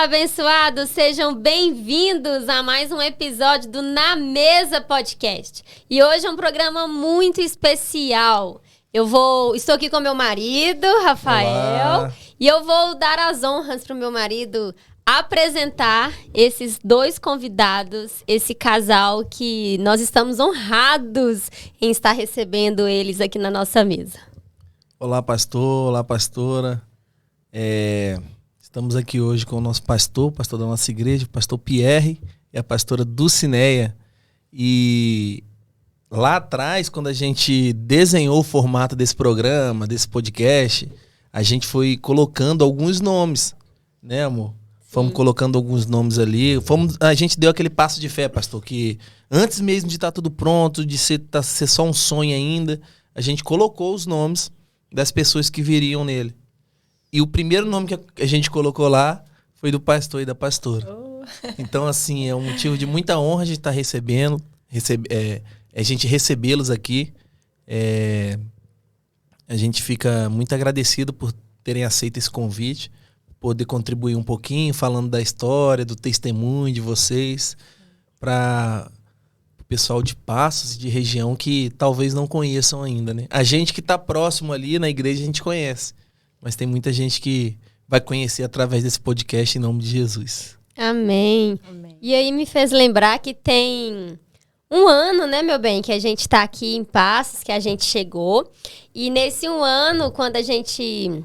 Olá, abençoados! Sejam bem-vindos a mais um episódio do Na Mesa Podcast. E hoje é um programa muito especial. Estou aqui com meu marido, Rafael. Olá. E eu vou dar as honras para o meu marido apresentar esses dois convidados, esse casal que nós estamos honrados em estar recebendo eles aqui na nossa mesa. Olá, pastor. Olá, pastora. Estamos aqui hoje com o nosso pastor da nossa igreja, o pastor Pierre e a pastora Dulcineia. E lá atrás, quando a gente desenhou o formato desse programa, desse podcast, a gente foi colocando alguns nomes, né, amor? Fomos colocando alguns nomes ali. A gente deu aquele passo de fé, pastor, que antes mesmo de estar tudo pronto, de ser só um sonho ainda, a gente colocou os nomes das pessoas que viriam nele. E o primeiro nome que a gente colocou lá foi do pastor e da pastora. Então, assim, é um motivo de muita honra a gente estar recebendo, a gente recebê-los aqui. A gente fica muito agradecido por terem aceito esse convite, poder contribuir um pouquinho, falando da história, do testemunho de vocês, para o pessoal de Passos, de região que talvez não conheçam ainda, né? A gente que está próximo ali na igreja, a gente conhece. Mas tem muita gente que vai conhecer através desse podcast em nome de Jesus. Amém. Amém. E aí me fez lembrar que tem um ano, né, meu bem, que a gente está aqui em Passos, que a gente chegou. E nesse um ano, quando a gente...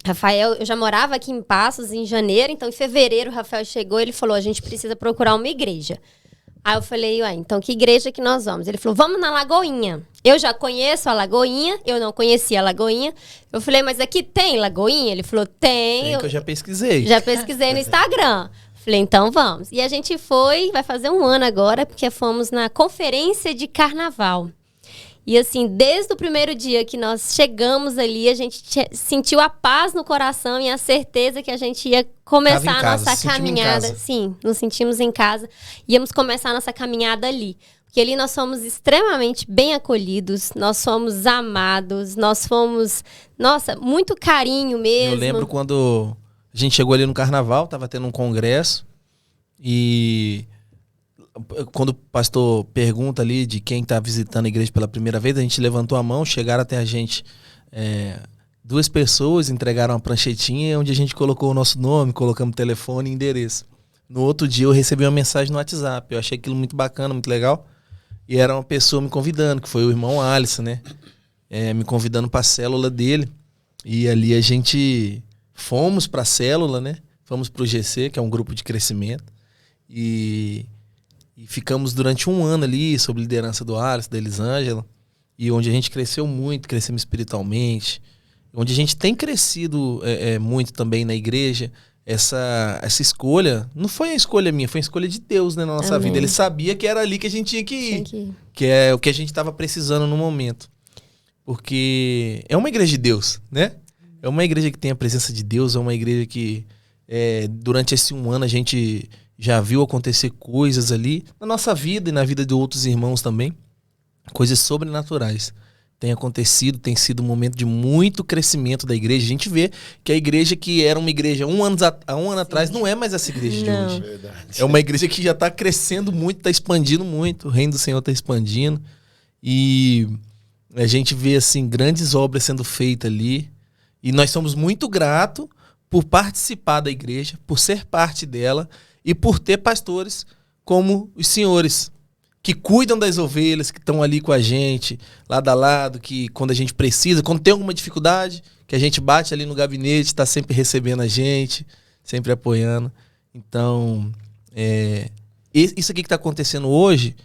Rafael, eu já morava aqui em Passos em janeiro, então em fevereiro o Rafael chegou e ele falou, a gente precisa procurar uma igreja. Aí eu falei, então que igreja que nós vamos? Ele falou, vamos na Lagoinha. Eu já conheço a Lagoinha, eu não conhecia a Lagoinha. Eu falei, mas aqui tem Lagoinha? Ele falou, tem. Que eu já pesquisei. Já pesquisei no Instagram. Falei, então vamos. E a gente vai fazer um ano agora, porque fomos na conferência de carnaval. E assim, desde o primeiro dia que nós chegamos ali, a gente sentiu a paz no coração e a certeza que a gente ia começar a nossa caminhada. Sim, nos sentimos em casa. Íamos começar a nossa caminhada ali. Porque ali nós fomos extremamente bem acolhidos, nós fomos amados, nós fomos, muito carinho mesmo. Eu lembro quando a gente chegou ali no carnaval, estava tendo um congresso e... Quando o pastor pergunta ali de quem está visitando a igreja pela primeira vez, a gente levantou a mão, chegaram até a gente 2 pessoas, entregaram uma pranchetinha onde a gente colocou o nosso nome, colocamos telefone e endereço. No outro dia eu recebi uma mensagem no WhatsApp, eu achei aquilo muito bacana, muito legal, e era uma pessoa me convidando, que foi o irmão Alisson, né? Me convidando para a célula dele, e ali a gente fomos para a célula, né? Fomos para o GC, que é um grupo de crescimento, e ficamos durante um ano ali, sob liderança do Alisson, da Elisângela, e onde a gente cresceu muito, crescemos espiritualmente, onde a gente tem crescido muito também na igreja. Essa escolha, não foi a escolha minha, foi a escolha de Deus, né, na nossa vida. Ele sabia que era ali que a gente tinha que ir, que é o que a gente estava precisando no momento. Porque é uma igreja de Deus, né? É uma igreja que tem a presença de Deus, é uma igreja que durante esse um ano a gente já viu acontecer coisas ali na nossa vida e na vida de outros irmãos também. Coisas sobrenaturais. Tem acontecido, tem sido um momento de muito crescimento da igreja. A gente vê que a igreja que era uma igreja há um ano atrás não é mais essa igreja de hoje. Verdade. É uma igreja que já está crescendo muito, está expandindo muito. O reino do Senhor está expandindo. E a gente vê assim, grandes obras sendo feitas ali. E nós somos muito gratos por participar da igreja, por ser parte dela, e por ter pastores como os senhores, que cuidam das ovelhas, que estão ali com a gente, lado a lado, que quando a gente precisa, quando tem alguma dificuldade, que a gente bate ali no gabinete, está sempre recebendo a gente, sempre apoiando. Então, isso aqui que está acontecendo hoje,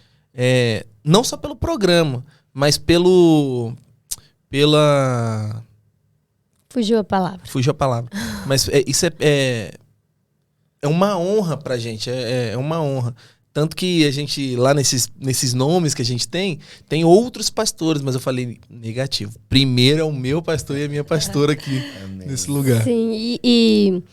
não só pelo programa, mas pela... Fugiu a palavra. Mas isso é uma honra pra gente, é uma honra. Tanto que a gente, lá nesses nomes que a gente tem outros pastores, mas eu falei negativo. Primeiro é o meu pastor e a minha pastora aqui, nesse lugar. Sim,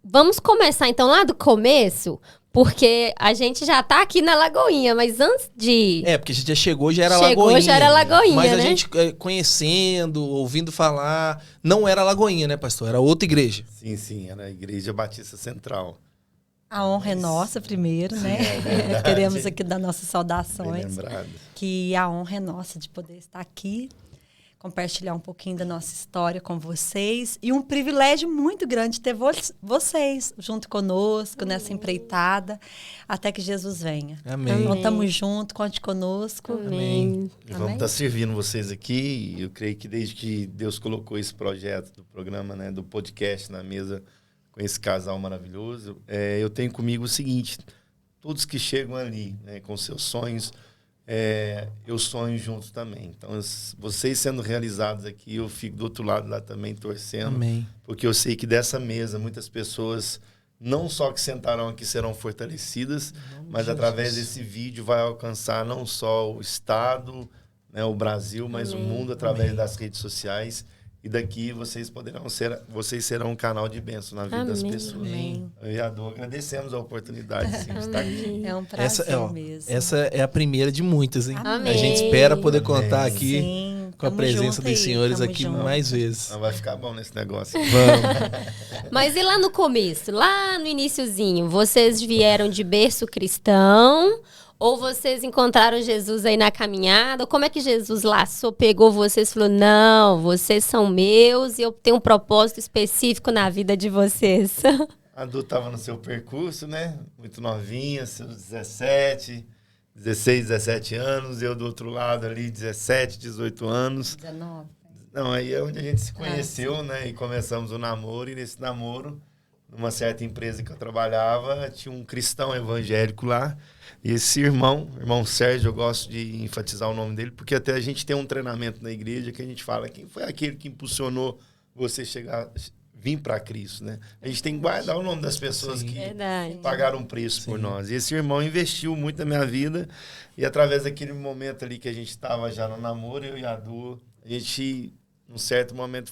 vamos começar então lá do começo, Porque a gente já tá aqui na Lagoinha, mas antes de... Porque a gente já chegou, já era Chegou, Lagoinha. já era Lagoinha, mas a né? gente conhecendo, ouvindo falar, não era Lagoinha, né, pastor? Era outra igreja. Sim, era a Igreja Batista Central. A honra é nossa primeiro, né? verdade. Queremos aqui dar nossas Bem saudações. lembrado. Que a honra é nossa de poder estar aqui, compartilhar um pouquinho da nossa história com vocês. E um privilégio muito grande ter vocês junto conosco nessa empreitada, até que Jesus venha. Amém. Então, estamos juntos, conte conosco. Amém. E vamos estar servindo vocês aqui. Eu creio que desde que Deus colocou esse projeto do programa, né, do podcast na mesa com esse casal maravilhoso, eu tenho comigo o seguinte: todos que chegam ali, né, com seus sonhos, eu sonho juntos também. Então, vocês sendo realizados aqui, eu fico do outro lado lá também torcendo. Amém. Porque eu sei que dessa mesa, muitas pessoas, não só que sentaram aqui, serão fortalecidas, mas através desse vídeo vai alcançar não só o Estado, né, o Brasil, mas o mundo através das redes sociais. E daqui vocês serão um canal de bênção na vida das pessoas. Amém. Eu e a Dô agradecemos a oportunidade de estar aqui. É um prazer mesmo. Essa é a primeira de muitas, hein? Amém. A gente espera poder contar aqui Sim, com a tamo presença junto dos aí, senhores tamo aqui junto. mais vezes. Não vai ficar bom nesse negócio. Vamos. Mas e lá no começo, lá no iniciozinho, vocês vieram de berço cristão? Ou vocês encontraram Jesus aí na caminhada? Ou como é que Jesus laçou, pegou vocês e falou, não, vocês são meus e eu tenho um propósito específico na vida de vocês? A Dô estava no seu percurso, né? Muito novinha, seus 16, 17 anos. Eu do outro lado ali, 17, 18 anos. 19. Não, aí é onde a gente se conheceu, né? E começamos o namoro. E nesse namoro, numa certa empresa que eu trabalhava, tinha um cristão evangélico lá. E esse irmão Sérgio, eu gosto de enfatizar o nome dele, porque até a gente tem um treinamento na igreja que a gente fala quem foi aquele que impulsionou você vir para Cristo, né? A gente tem que guardar o nome das pessoas que pagaram um preço por nós. E esse irmão investiu muito na minha vida e através daquele momento ali que a gente estava já no namoro, eu e a Du, a gente, num certo momento,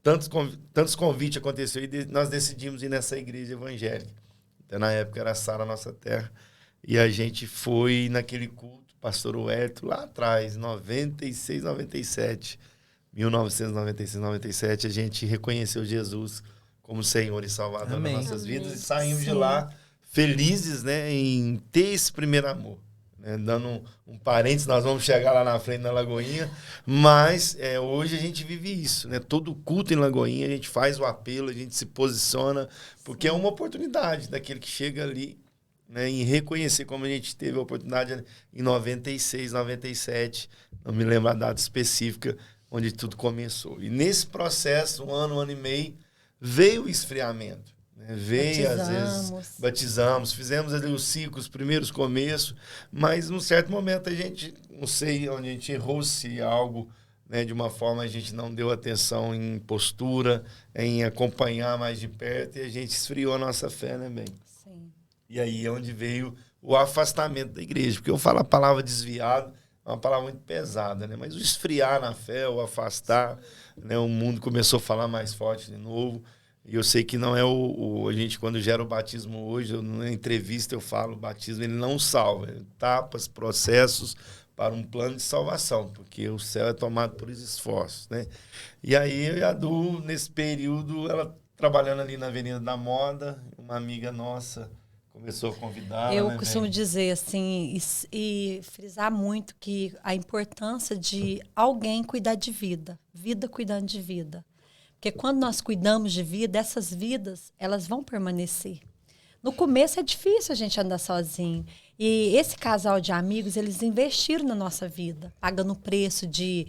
tantos convites aconteceram e nós decidimos ir nessa igreja evangélica. Até na época era Sara Nossa Terra. E a gente foi naquele culto, pastor Huerto, lá atrás, 96, 97. 1996, 97, a gente reconheceu Jesus como Senhor e Salvador das nossas vidas. E saímos de lá felizes, né, em ter esse primeiro amor. Né, dando um parênteses, nós vamos chegar lá na frente na Lagoinha, mas hoje a gente vive isso. Né, todo culto em Lagoinha, a gente faz o apelo, a gente se posiciona, porque é uma oportunidade daquele que chega ali, né, em reconhecer, como a gente teve a oportunidade em 96, 97, não me lembro a data específica, onde tudo começou. E nesse processo, um ano e meio, veio o esfriamento. Né? Veio, às vezes, batizamos, fizemos ali os ciclos, os primeiros começos, mas num certo momento a gente, não sei onde a gente errou, se algo, né, de uma forma a gente não deu atenção em postura, em acompanhar mais de perto, e a gente esfriou a nossa fé, né, bem? E aí é onde veio o afastamento da igreja. Porque eu falo a palavra desviado, é uma palavra muito pesada, né? Mas o esfriar na fé, o afastar, né? O mundo começou a falar mais forte de novo. E eu sei que não é a gente, quando gera o batismo hoje, na entrevista eu falo, o batismo ele não salva. Ele etapas, processos para um plano de salvação. Porque o céu é tomado por esforços, né? E aí eu e a Du, nesse período, ela trabalhando ali na Avenida da Moda, uma amiga nossa começou a convidar. Eu costumo dizer assim, e frisar muito que a importância de alguém cuidar de vida cuidando de vida. Porque quando nós cuidamos de vida, essas vidas, elas vão permanecer. No começo é difícil a gente andar sozinho. E esse casal de amigos, eles investiram na nossa vida, pagando o preço de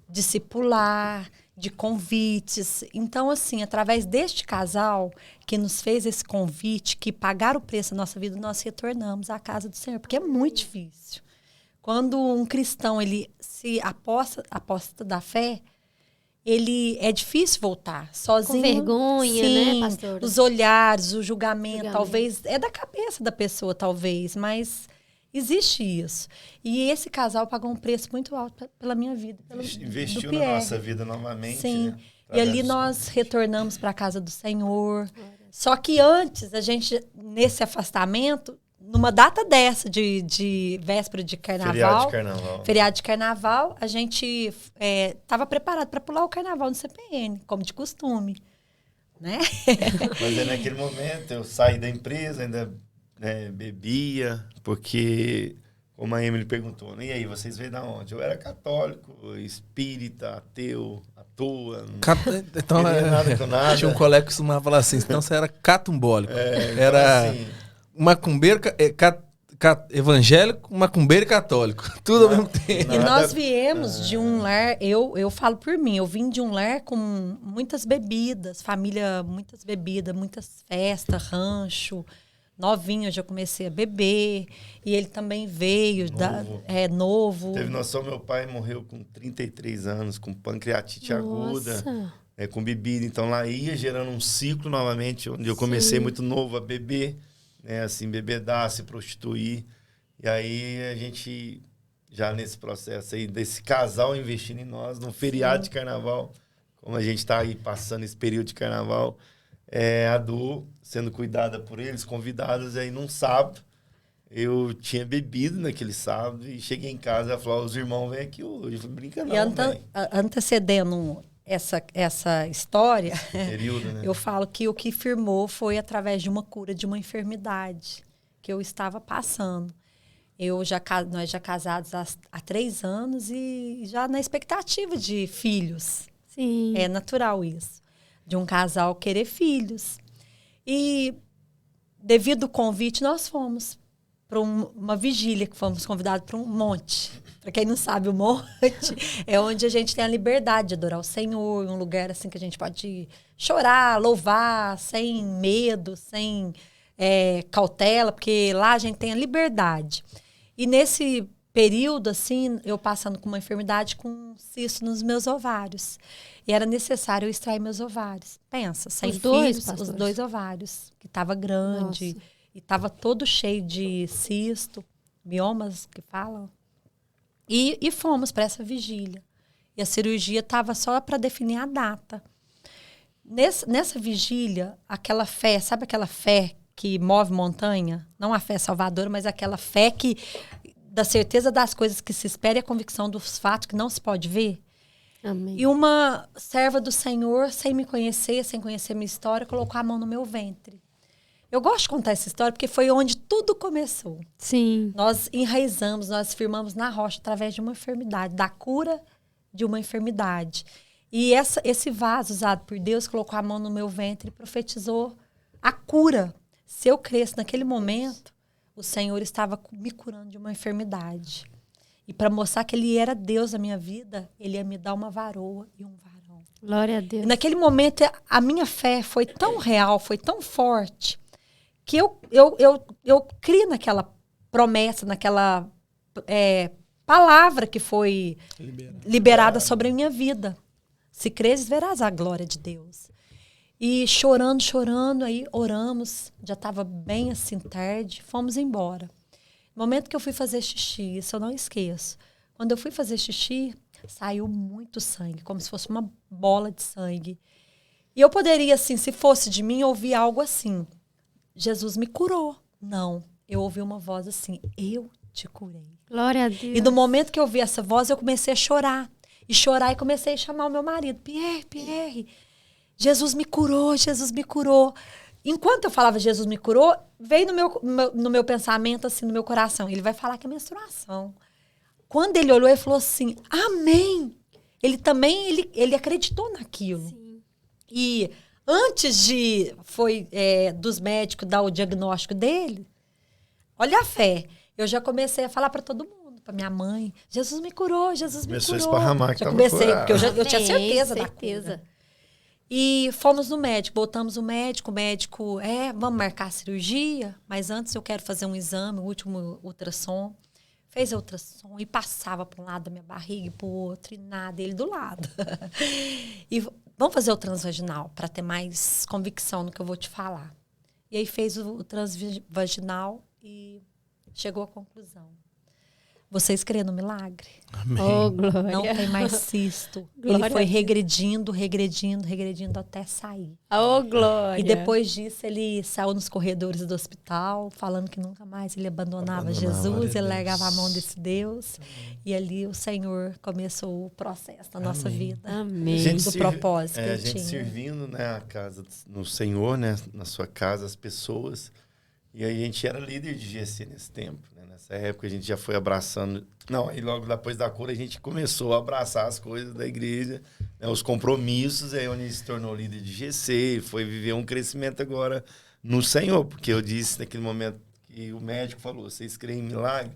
discipular, de convites. Então, assim, através deste casal que nos fez esse convite, que pagaram o preço da nossa vida, nós retornamos à casa do Senhor, porque é muito difícil. Quando um cristão, ele se aposta da fé, ele é difícil voltar sozinho. Com vergonha, sim, né, pastora? Os olhares, o julgamento, talvez, é da cabeça da pessoa, talvez, mas existe isso. E esse casal pagou um preço muito alto pela minha vida. Investiu na nossa vida novamente. Sim. Né? E ali nós retornamos para a casa do Senhor. Só que antes, a gente, nesse afastamento, numa data dessa, de véspera de carnaval, feriado de carnaval, a gente estava preparado para pular o carnaval no CPN, como de costume. Né? Mas aí, naquele momento, eu saí da empresa, ainda bebia, porque, como a Emily perguntou, né? E aí, vocês veio da onde? Eu era católico, espírita, ateu, à toa. Então, nada com nada. Tinha um colega que costumava falar assim, então você era catumbólico. Então, era assim, macumbeiro, evangélico, macumbeiro e católico. Tudo ao mesmo tempo. E nós viemos de um lar, eu falo por mim, eu vim de um lar com muitas bebidas, família, muitas bebidas, muitas festas, rancho. Novinho, eu já comecei a beber. E ele também veio, novo. Teve noção, meu pai morreu com 33 anos, com pancreatite aguda, com bebida. Então lá ia gerando um ciclo novamente, onde eu comecei muito novo a beber. Assim, bebedar, se prostituir. E aí a gente, já nesse processo aí, desse casal investindo em nós, num feriado de carnaval, como a gente está aí passando esse período de carnaval, a Du sendo cuidada por eles, convidadas, aí num sábado, eu tinha bebido naquele sábado e cheguei em casa e ela falou, os irmãos vêm aqui hoje. Eu falei, brinca não, antecedendo essa história, período, né? Eu falo que o que firmou foi através de uma cura de uma enfermidade que eu estava passando. Nós já casados há 3 anos e já na expectativa de filhos. Sim. É natural isso, de um casal querer filhos. E devido ao convite, nós fomos para uma vigília, que fomos convidados para um monte. Para quem não sabe, o monte é onde a gente tem a liberdade de adorar o Senhor, um lugar assim que a gente pode chorar, louvar, sem medo, sem cautela, porque lá a gente tem a liberdade. E nesse período, assim, eu passando com uma enfermidade com um cisto nos meus ovários. E era necessário eu extrair meus ovários. Pensa, sem filhos, os 2 ovários, que estava grande. Nossa. E estava todo cheio de cisto, miomas que falam. E fomos para essa vigília. E a cirurgia estava só para definir a data. Nessa vigília, aquela fé, sabe aquela fé que move montanha? Não a fé salvadora, mas aquela fé que da certeza das coisas que se espera e a convicção dos fatos que não se pode ver. Amém. E uma serva do Senhor, sem me conhecer, sem conhecer minha história, colocou a mão no meu ventre. Eu gosto de contar essa história porque foi onde tudo começou. Sim. Nós enraizamos, nós firmamos na rocha através de uma enfermidade, da cura de uma enfermidade. E esse vaso usado por Deus colocou a mão no meu ventre e profetizou a cura. Se eu cresce naquele momento, o Senhor estava me curando de uma enfermidade. E para mostrar que Ele era Deus na minha vida, Ele ia me dar uma varoa e um varão. Glória a Deus. E naquele momento, a minha fé foi tão real, foi tão forte, que eu criei naquela promessa, naquela palavra que foi liberada sobre a minha vida. Se creres, verás a glória de Deus. E chorando, aí oramos, já estava bem assim tarde, fomos embora. No momento que eu fui fazer xixi, isso eu não esqueço. Quando eu fui fazer xixi, saiu muito sangue, como se fosse uma bola de sangue. E eu poderia, assim, se fosse de mim, ouvir algo assim: Jesus me curou. Não, eu ouvi uma voz assim: eu te curei. Glória a Deus. E no momento que eu ouvi essa voz, eu comecei a chorar. E comecei a chamar o meu marido: Pierre, Jesus me curou, Jesus me curou. Enquanto eu falava Jesus me curou, veio no meu pensamento, assim, no meu coração: ele vai falar que é menstruação. Quando ele olhou, ele falou assim: amém. Ele também, ele acreditou naquilo. Sim. E antes dos médicos dar o diagnóstico dele, olha a fé, eu já comecei a falar para todo mundo, para minha mãe: Jesus me curou, Jesus me curou. Começou a esparramar que já comecei, curado. porque eu tinha certeza da certeza. cura. E fomos no médico, voltamos no médico, o médico, vamos marcar a cirurgia, mas antes eu quero fazer um exame, o último ultrassom. Fez a ultrassom e passava para um lado da minha barriga e para o outro, e nada, ele do lado. E vamos fazer o transvaginal, para ter mais convicção no que eu vou te falar. E aí fez o transvaginal e chegou à conclusão: Vocês creem no milagre? Amém. Oh, glória. Não tem mais cisto. Glória Ele foi a Deus. regredindo até sair. Oh, glória. E depois disso, ele saiu nos corredores do hospital, falando que nunca mais ele abandonava Jesus, glória a ele Deus. largava a mão desse Deus. E ali o Senhor começou o processo da nossa Amém. vida. Amém. do propósito que a ele gente tinha. servindo, né, a casa no Senhor, né, na sua casa, as pessoas. E aí a gente era líder de GC nesse tempo, né? Nessa época a gente já foi abraçando. Não, aí logo depois da cura a gente começou a abraçar as coisas da igreja, né, os compromissos, aí onde a gente se tornou líder de GC, foi viver um crescimento agora no Senhor, porque eu disse naquele momento que o médico falou, vocês creem em milagre?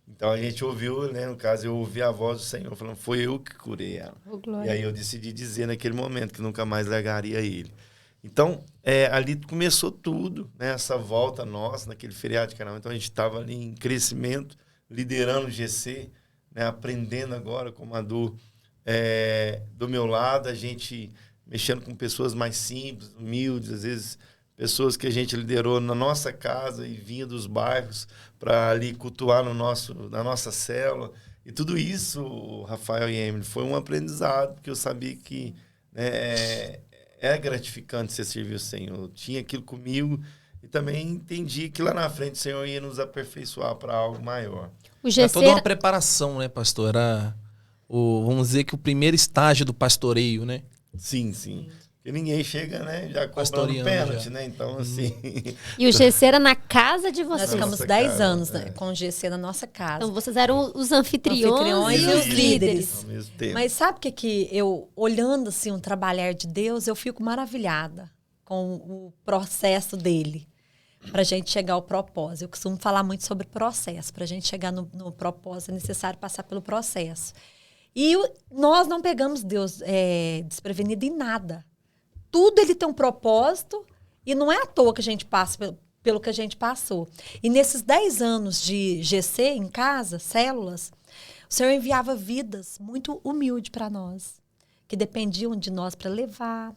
Então a gente ouviu, né, no caso eu ouvi a voz do Senhor falando, foi eu que curei ela. Oh, E glória. aí eu decidi dizer naquele momento que nunca mais largaria ele. Então, ali começou tudo, né? Essa volta nossa, naquele feriado de carnaval. Então, a gente estava ali em crescimento, liderando o GC, né? Aprendendo agora com a do meu lado, a gente mexendo com pessoas mais simples, humildes, às vezes pessoas que a gente liderou na nossa casa e vinha dos bairros para ali cultuar na nossa célula. E tudo isso, Rafael e Emily, foi um aprendizado, porque eu sabia que, né, é gratificante você servir o Senhor. Eu tinha aquilo comigo e também entendi que lá na frente o Senhor ia nos aperfeiçoar para algo maior. O Era GC toda uma preparação, né, pastor? Era, vamos dizer que o primeiro estágio do pastoreio, né? Sim, sim. Porque ninguém chega, né, já cobrando Pastoreando pênalti, já. né? Então, assim... E o GC era na casa de Nós vocês. ficamos Nossa 10 casa, anos, né, com o GC na nossa casa. Então vocês eram os anfitriões, Anfitriões e e os os líderes. Ao mesmo tempo. Mas sabe o que eu, olhando assim um trabalhar de Deus, eu fico maravilhada com o processo dele, para a gente chegar ao propósito. Eu costumo falar muito sobre processo. Para a gente chegar no propósito, é necessário passar pelo processo. E nós não pegamos Deus desprevenido em nada. Tudo ele tem um propósito e não é à toa que a gente passa pelo que a gente passou. E nesses 10 anos de GC em casa, células, o Senhor enviava vidas muito humildes para nós, que dependiam de nós para levar,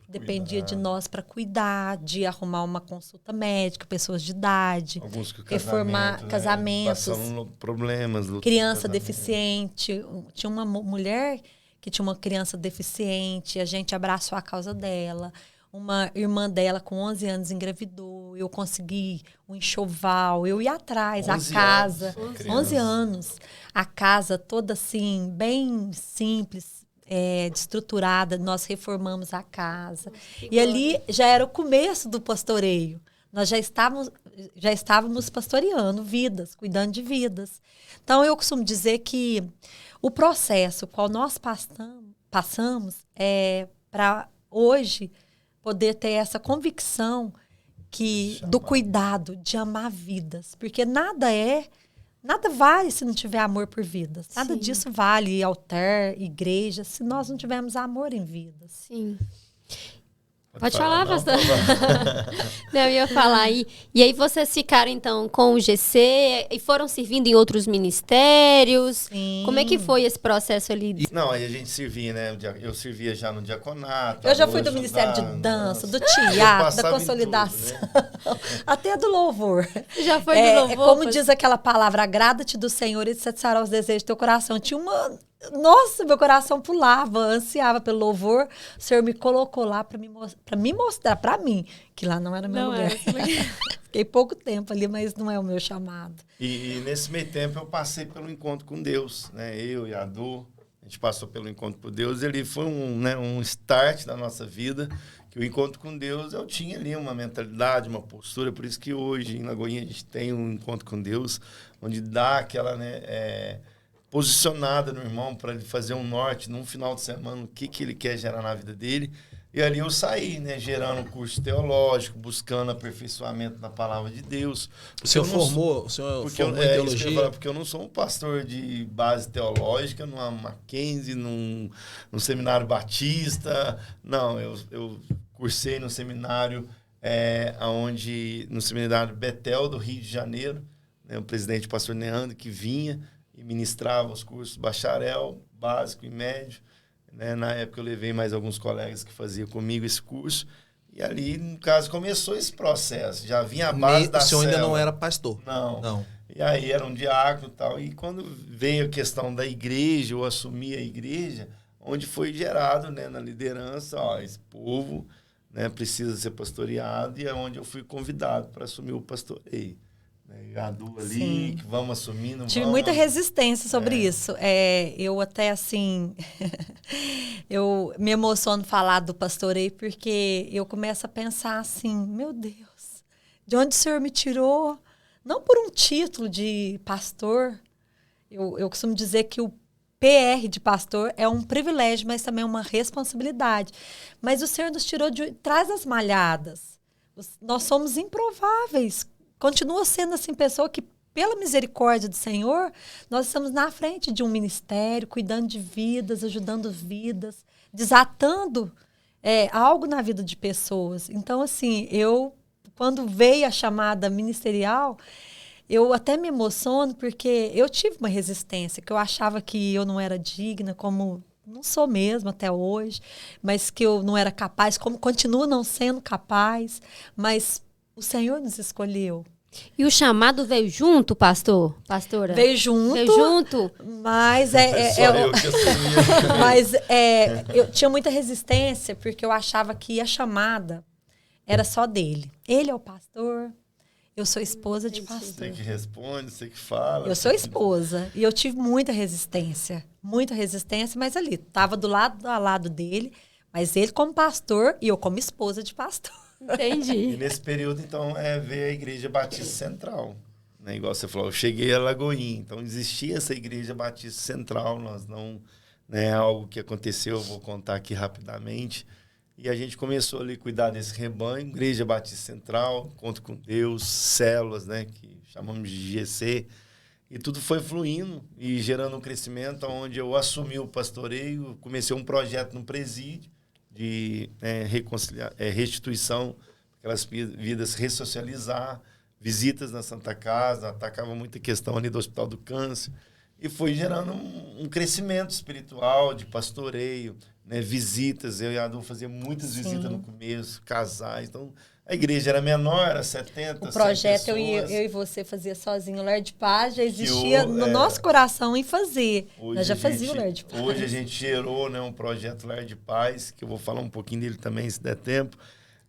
dependia de nós para cuidar, de arrumar uma consulta médica, pessoas de idade, Alguns que reformar casamentos, passando problemas. criança deficiente. Tinha uma mulher que tinha uma criança deficiente, a gente abraçou a causa dela. Uma irmã dela, com 11 anos, engravidou. Eu consegui um enxoval. Eu ia atrás, a casa. 11 anos. A casa toda assim, bem simples, estruturada. Nós reformamos a casa. E ali já era o começo do pastoreio. Nós já estávamos pastoreando vidas, cuidando de vidas. Então, eu costumo dizer que o processo qual nós passamos é para hoje poder ter essa convicção do cuidado, de amar vidas. Porque nada vale se não tiver amor por vidas. Nada Sim. disso vale altar, igreja, se nós não tivermos amor em vidas. Sim. Pode falar, não, pastor. Não, eu ia falar. E aí vocês ficaram, então, com o GC e foram servindo em outros ministérios? Sim. Como é que foi esse processo ali? Não, aí a gente servia, né? Eu servia já no diaconato. Eu já fui do Ministério de Dança, do teatro, da consolidação, até do louvor. Já foi do louvor? Como diz aquela palavra, agrada-te do Senhor e satisfará os desejos do teu coração. Tinha uma... Nossa, meu coração pulava, ansiava pelo louvor. O Senhor me colocou lá para me mostrar, para mim, que lá não era meu lugar. Fiquei pouco tempo ali, mas não é o meu chamado. E nesse meio tempo eu passei pelo encontro com Deus, né? Eu e a Adu, a gente passou pelo encontro com Deus. Ele foi um start da nossa vida, que o encontro com Deus, eu tinha ali uma mentalidade, uma postura, por isso que hoje em Lagoinha a gente tem um encontro com Deus, onde dá aquela, posicionada no irmão para ele fazer um norte num final de semana, o que ele quer gerar na vida dele. E ali eu saí, né, gerando um curso teológico, buscando aperfeiçoamento na palavra de Deus. O senhor formou em teologia? Porque eu não sou um pastor de base teológica numa Mackenzie, num seminário batista. Não, eu cursei no seminário, no seminário Betel, do Rio de Janeiro, né, o presidente, o pastor Neandro, que vinha e ministrava os cursos bacharel, básico e médio. Né? Na época eu levei mais alguns colegas que faziam comigo esse curso. E ali, no caso, começou esse processo. Já vinha a base da O senhor célula. ainda não era pastor? Não. E aí era um diácono e tal. E quando veio a questão da igreja, eu assumi a igreja, onde foi gerado, né, na liderança, ó, esse povo, né, precisa ser pastoreado, e é onde eu fui convidado para assumir o pastoreio. Né, a Du ali, Sim. que vamos assumir, não Tive vamos. muita resistência sobre isso. Eu até, assim, eu me emociono falar do pastoreio, porque eu começo a pensar assim, meu Deus, de onde o Senhor me tirou? Não por um título de pastor. Eu costumo dizer que o PR de pastor é um privilégio, mas também uma responsabilidade. Mas o Senhor nos tirou de trás das malhadas. Nós somos improváveis. Continua sendo assim, pessoa que, pela misericórdia do Senhor, nós estamos na frente de um ministério, cuidando de vidas, ajudando vidas, desatando algo na vida de pessoas. Então, assim, quando veio a chamada ministerial, eu até me emociono, porque eu tive uma resistência, que eu achava que eu não era digna, como não sou mesmo até hoje, mas que eu não era capaz, como continuo não sendo capaz, mas o Senhor nos escolheu. E o chamado veio junto, pastora? Veio junto. Veio junto? Mas eu que assumi. mas eu tinha muita resistência, porque eu achava que a chamada era só dele. Ele é o pastor, eu sou esposa de pastor. Você que responde, você que fala. Eu sou esposa. E eu tive muita resistência, mas ali, estava do lado a lado dele, mas ele como pastor e eu como esposa de pastor. Entendi. E nesse período, então, veio a Igreja Batista Central. Né? Igual você falou, eu cheguei a Lagoinha. Então, existia essa Igreja Batista Central. Nós não... Né, algo que aconteceu, eu vou contar aqui rapidamente. E a gente começou ali a cuidar desse rebanho. Igreja Batista Central, Encontro com Deus, células, né, que chamamos de GC. E tudo foi fluindo e gerando um crescimento, onde eu assumi o pastoreio, comecei um projeto no presídio, de restituição, aquelas vidas ressocializar, visitas na Santa Casa, atacava muita questão ali do Hospital do Câncer, e foi gerando um crescimento espiritual de pastoreio, né, visitas. Eu e a Adu fazia muitas visitas no começo, casais. Então, a igreja era menor, era 70, o projeto eu e você fazia sozinho. O Lar de Paz já existia no nosso coração em fazer. Nós já fazíamos o Lar de Paz. Hoje a gente gerou, né, um projeto Lar de Paz, que eu vou falar um pouquinho dele também, se der tempo.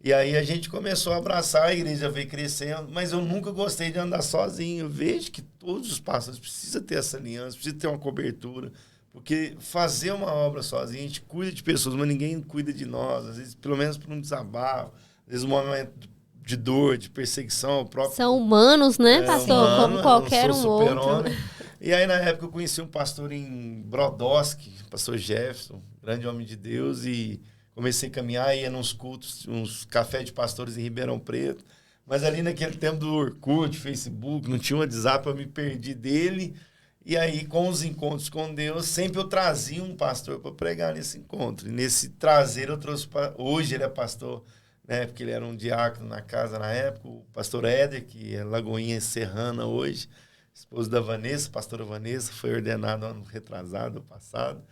E aí a gente começou a abraçar, a igreja veio crescendo, mas eu nunca gostei de andar sozinho. Eu vejo que todos os pastores precisam ter essa aliança, precisam ter uma cobertura. Porque fazer uma obra sozinho, a gente cuida de pessoas, mas ninguém cuida de nós. Às vezes, pelo menos por um desabafo, às vezes um momento de dor, de perseguição. O próprio... São humanos, né, pastor? Humano, como qualquer um outro. E aí, na época, eu conheci um pastor em Brodowski, pastor Jefferson, grande homem de Deus, e comecei a caminhar, ia nos cultos, uns cafés de pastores em Ribeirão Preto. Mas ali naquele tempo do Orkut, Facebook, não tinha um WhatsApp, eu me perdi dele. E aí, com os encontros com Deus, sempre eu trazia um pastor para pregar nesse encontro. E nesse trazer, eu trouxe... Hoje ele é pastor, né, porque ele era um diácono na casa na época, o pastor Éder, que é Lagoinha Serrana hoje, esposo da Vanessa, pastora Vanessa, foi ordenado ano retrasado, passado.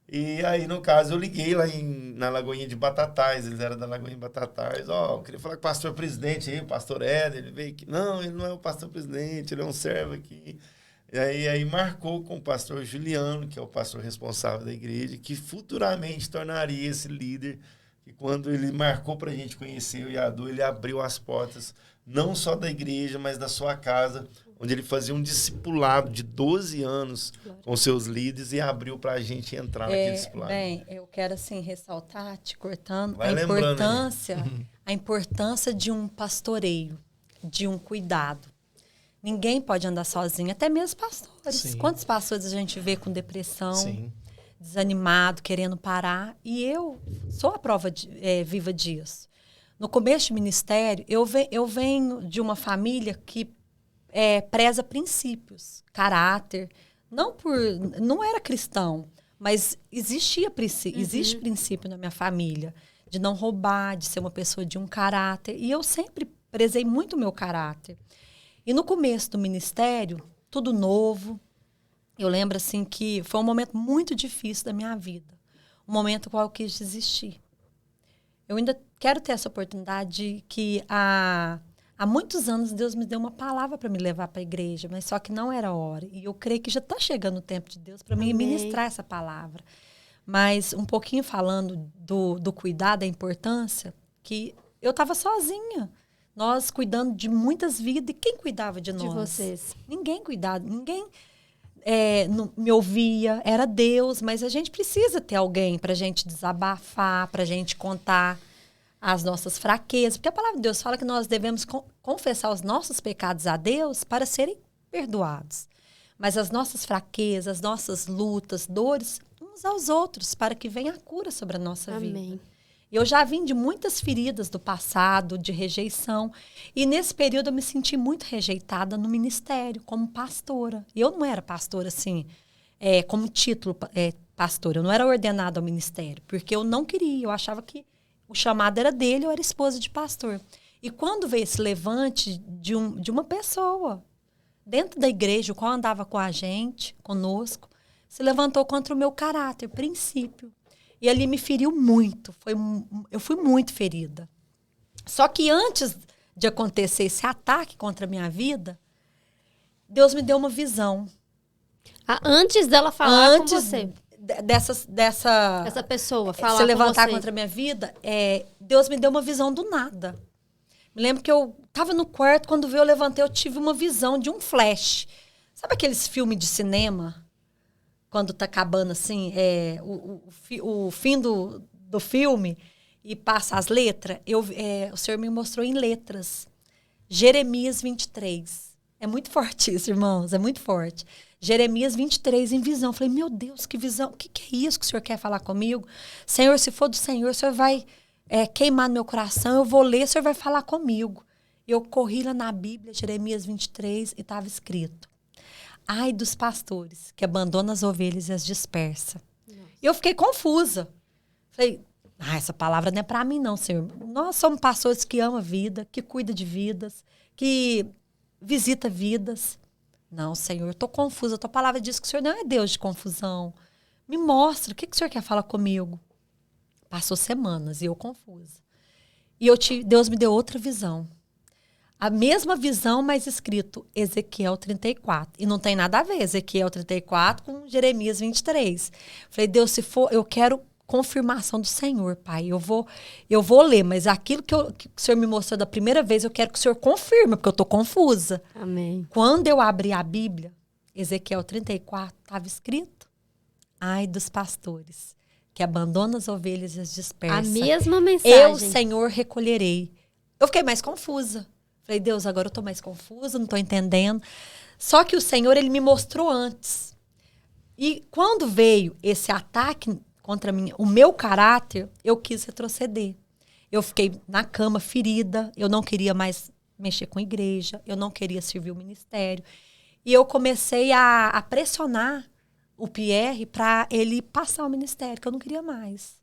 E aí, no caso, eu liguei lá na Lagoinha de Batatais, eles eram da Lagoinha de Batatais. Eu queria falar com o pastor presidente aí, o pastor Éder, ele veio aqui. Não, ele não é o pastor presidente, ele é um servo aqui. E aí marcou com o pastor Juliano, que é o pastor responsável da igreja, que futuramente tornaria esse líder. E quando ele marcou para a gente conhecer o Yadu, ele abriu as portas, não só da igreja, mas da sua casa, onde ele fazia um discipulado de 12 anos com seus líderes e abriu para a gente entrar naquele discipulado. Bem, eu quero assim ressaltar, te cortando, a importância de um pastoreio, de um cuidado. Ninguém pode andar sozinho, até mesmo pastores. Sim. Quantos pastores a gente vê com depressão, Sim. desanimado, querendo parar? E eu sou a prova viva disso. No começo do ministério, eu venho de uma família que preza princípios, caráter. Não era cristão, mas existe princípio na minha família. De não roubar, de ser uma pessoa de um caráter. E eu sempre prezei muito o meu caráter. E no começo do ministério, tudo novo, eu lembro assim que foi um momento muito difícil da minha vida. Um momento qual eu quis desistir. Eu ainda quero ter essa oportunidade de que a Há muitos anos Deus me deu uma palavra para me levar para a igreja, mas só que não era a hora. E eu creio que já está chegando o tempo de Deus para mim ministrar essa palavra. Mas um pouquinho falando do cuidado, da importância, que eu estava sozinha. Nós cuidando de muitas vidas. E quem cuidava de nós? De vocês. Ninguém cuidava, ninguém não me ouvia. Era Deus, mas a gente precisa ter alguém para a gente desabafar, para a gente contar as nossas fraquezas. Porque a palavra de Deus fala que nós devemos confessar os nossos pecados a Deus para serem perdoados. Mas as nossas fraquezas, as nossas lutas, dores, uns aos outros, para que venha a cura sobre a nossa vida. Eu já vim de muitas feridas do passado, de rejeição. E nesse período eu me senti muito rejeitada no ministério, como pastora. Eu não era pastora assim, como título pastora. Eu não era ordenada ao ministério, porque eu não queria. Eu achava que o chamado era dele, eu era esposa de pastor. E quando veio esse levante de uma pessoa dentro da igreja, o qual andava com a gente, conosco, se levantou contra o meu caráter, princípio. E ali me feriu muito. Eu fui muito ferida. Só que antes de acontecer esse ataque contra a minha vida, Deus me deu uma visão. Antes dela falar com você. Dessa pessoa falar se levantar com você. contra a minha vida, Deus me deu uma visão do nada. Me lembro que eu estava no quarto, quando eu levantei, eu tive uma visão de um flash. Sabe aqueles filmes de cinema? Quando tá acabando assim, o fim do filme e passa as letras, o Senhor me mostrou em letras. Jeremias 23. É muito forte isso, irmãos, é muito forte. Jeremias 23 em visão. Eu falei, meu Deus, que visão, o que é isso que o Senhor quer falar comigo? Senhor, se for do Senhor, o Senhor vai queimar no meu coração, eu vou ler, o Senhor vai falar comigo. Eu corri lá na Bíblia, Jeremias 23, e estava escrito: ai dos pastores que abandonam as ovelhas e as dispersa. E eu fiquei confusa. Falei, essa palavra não é para mim não, Senhor. Nós somos pastores que amam a vida, que cuidam de vidas, que visita vidas. Não, Senhor, eu estou confusa. A tua palavra diz que o Senhor não é Deus de confusão. Me mostra, o que o Senhor quer falar comigo? Passou semanas e eu confusa. E Deus me deu outra visão. A mesma visão, mas escrito Ezequiel 34. E não tem nada a ver Ezequiel 34 com Jeremias 23. Falei, Deus, se for, eu quero confirmação do Senhor, Pai. Eu vou ler, mas aquilo que o Senhor me mostrou da primeira vez, eu quero que o Senhor confirme, porque eu estou confusa. Amém. Quando eu abri a Bíblia, Ezequiel 34, estava escrito: ai dos pastores que abandonam as ovelhas e as dispersam. A mesma mensagem. Eu, Senhor, recolherei. Eu fiquei mais confusa. Falei, Deus, agora eu estou mais confusa, não estou entendendo. Só que o Senhor, Ele me mostrou antes. E quando veio esse ataque contra o meu caráter, eu quis retroceder. Eu fiquei na cama ferida, eu não queria mais mexer com a igreja, eu não queria servir o ministério. E eu comecei a pressionar o Pierre para ele passar o ministério, que eu não queria mais.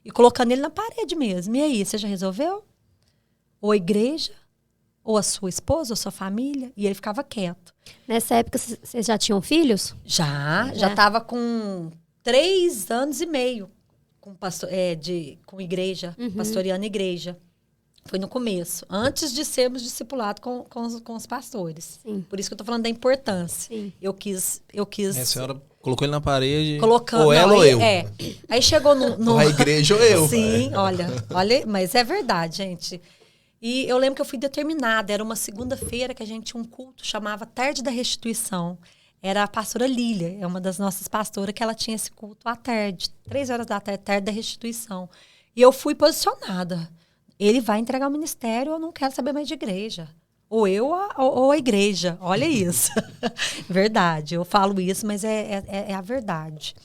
E colocando ele na parede mesmo. E aí, você já resolveu? Ou a igreja, ou a sua esposa, ou a sua família? E ele ficava quieto. Nessa época, vocês já tinham filhos? Já estava com 3 anos e meio com igreja, pastoreando igreja. Foi no começo, antes de sermos discipulados com os pastores. Sim. Por isso que eu tô falando da importância. Sim. Eu quis. A senhora colocou ele na parede. Colocando. Ou ela ou eu. Aí chegou no. Ou a igreja ou eu. Sim, olha, mas é verdade, gente. E eu lembro que eu fui determinada. Era uma segunda-feira que a gente tinha um culto, chamava Tarde da Restituição. Era a pastora Lília, é uma das nossas pastoras, que ela tinha esse culto à tarde, 3 horas da tarde, Tarde da Restituição. E eu fui posicionada. Ele vai entregar o ministério, eu não quero saber mais de igreja. Ou eu ou a igreja. Olha isso. Verdade, eu falo isso, mas é a verdade.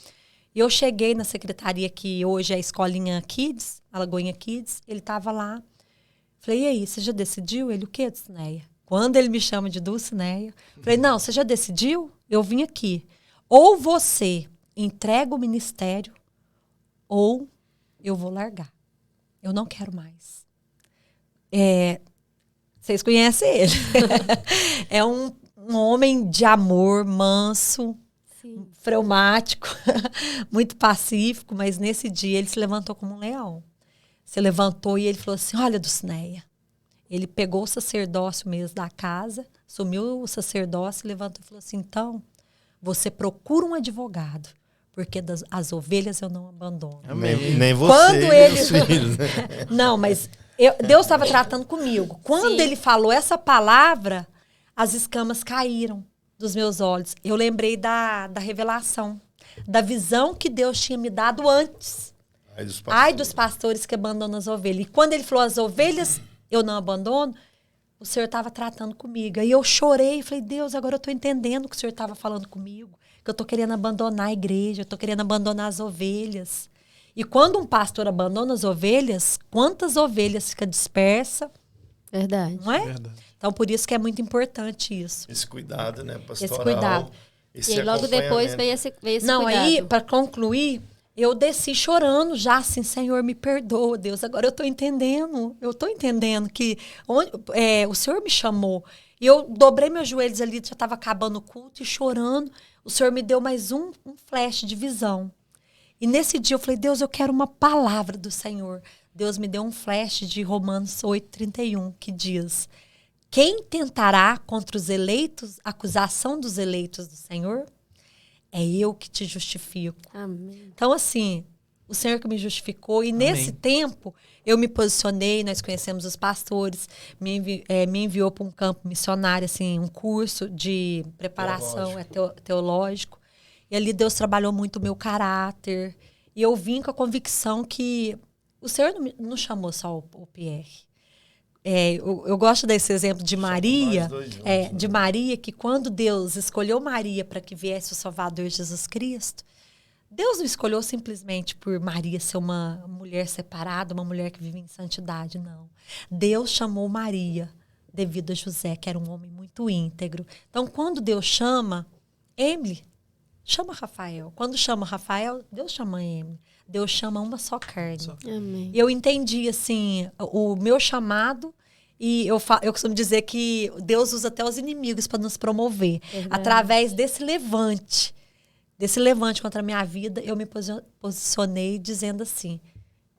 E eu cheguei na secretaria, que hoje é a Escolinha Kids, a Lagoinha Kids, ele estava lá. Falei, e aí, você já decidiu? Ele, o quê, Dulcineia? Quando ele me chama de Dulcineia, falei, não, você já decidiu? Eu vim aqui. Ou você entrega o ministério, ou eu vou largar. Eu não quero mais. Vocês conhecem ele. É um homem de amor, manso, Sim. fleumático, muito pacífico, mas nesse dia ele se levantou como um leão. Se levantou e ele falou assim, olha, Dulcineia, Ele pegou o sacerdócio mesmo da casa, assumiu o sacerdócio, levantou e falou assim, então, você procura um advogado, porque as ovelhas eu não abandono. Nem você, Quando nem ele... os filhos, né? Não, mas Deus estava tratando comigo. Quando Sim. ele falou essa palavra, as escamas caíram dos meus olhos. Eu lembrei da revelação, da visão que Deus tinha me dado antes. Ai dos pastores que abandonam as ovelhas. E quando ele falou as ovelhas, eu não abandono, o Senhor estava tratando comigo. Aí eu chorei e falei, Deus, agora eu estou entendendo o que o Senhor estava falando comigo. Que eu estou querendo abandonar a igreja, eu estou querendo abandonar as ovelhas. E quando um pastor abandona as ovelhas, quantas ovelhas ficam dispersas? Verdade. Não é? Verdade. Então, por isso que é muito importante isso. Esse cuidado, né, pastoral. Esse cuidado. Esse E aí, logo depois acompanhamento. veio esse Não, cuidado. aí, para concluir, eu desci chorando já, assim, Senhor, me perdoa, Deus. Agora eu estou entendendo que o Senhor me chamou. E eu dobrei meus joelhos ali, já estava acabando o culto e chorando. O Senhor me deu mais um flash de visão. E nesse dia eu falei, Deus, eu quero uma palavra do Senhor. Deus me deu um flash de Romanos 8:31, que diz, quem tentará contra os eleitos, acusação dos eleitos do Senhor, é eu que te justifico. Amém. Então, assim, o Senhor que me justificou. E nesse tempo, eu me posicionei, nós conhecemos os pastores, me enviou para um campo missionário, assim, um curso de preparação teológico. E ali Deus trabalhou muito o meu caráter. E eu vim com a convicção que o Senhor não chamou só o Pierre. Eu gosto desse exemplo de Maria, de Maria, que quando Deus escolheu Maria para que viesse o Salvador Jesus Cristo, Deus não escolheu simplesmente por Maria ser uma mulher separada, uma mulher que vive em santidade, não. Deus chamou Maria devido a José, que era um homem muito íntegro. Então, quando Deus chama, Emily, chama Rafael. Quando chama Rafael, Deus chama Emily. Deus chama uma só carne. Amém. E eu entendi, assim, o meu chamado. E eu costumo dizer que Deus usa até os inimigos para nos promover. Verdade. Através desse levante contra a minha vida, eu me posicionei dizendo assim,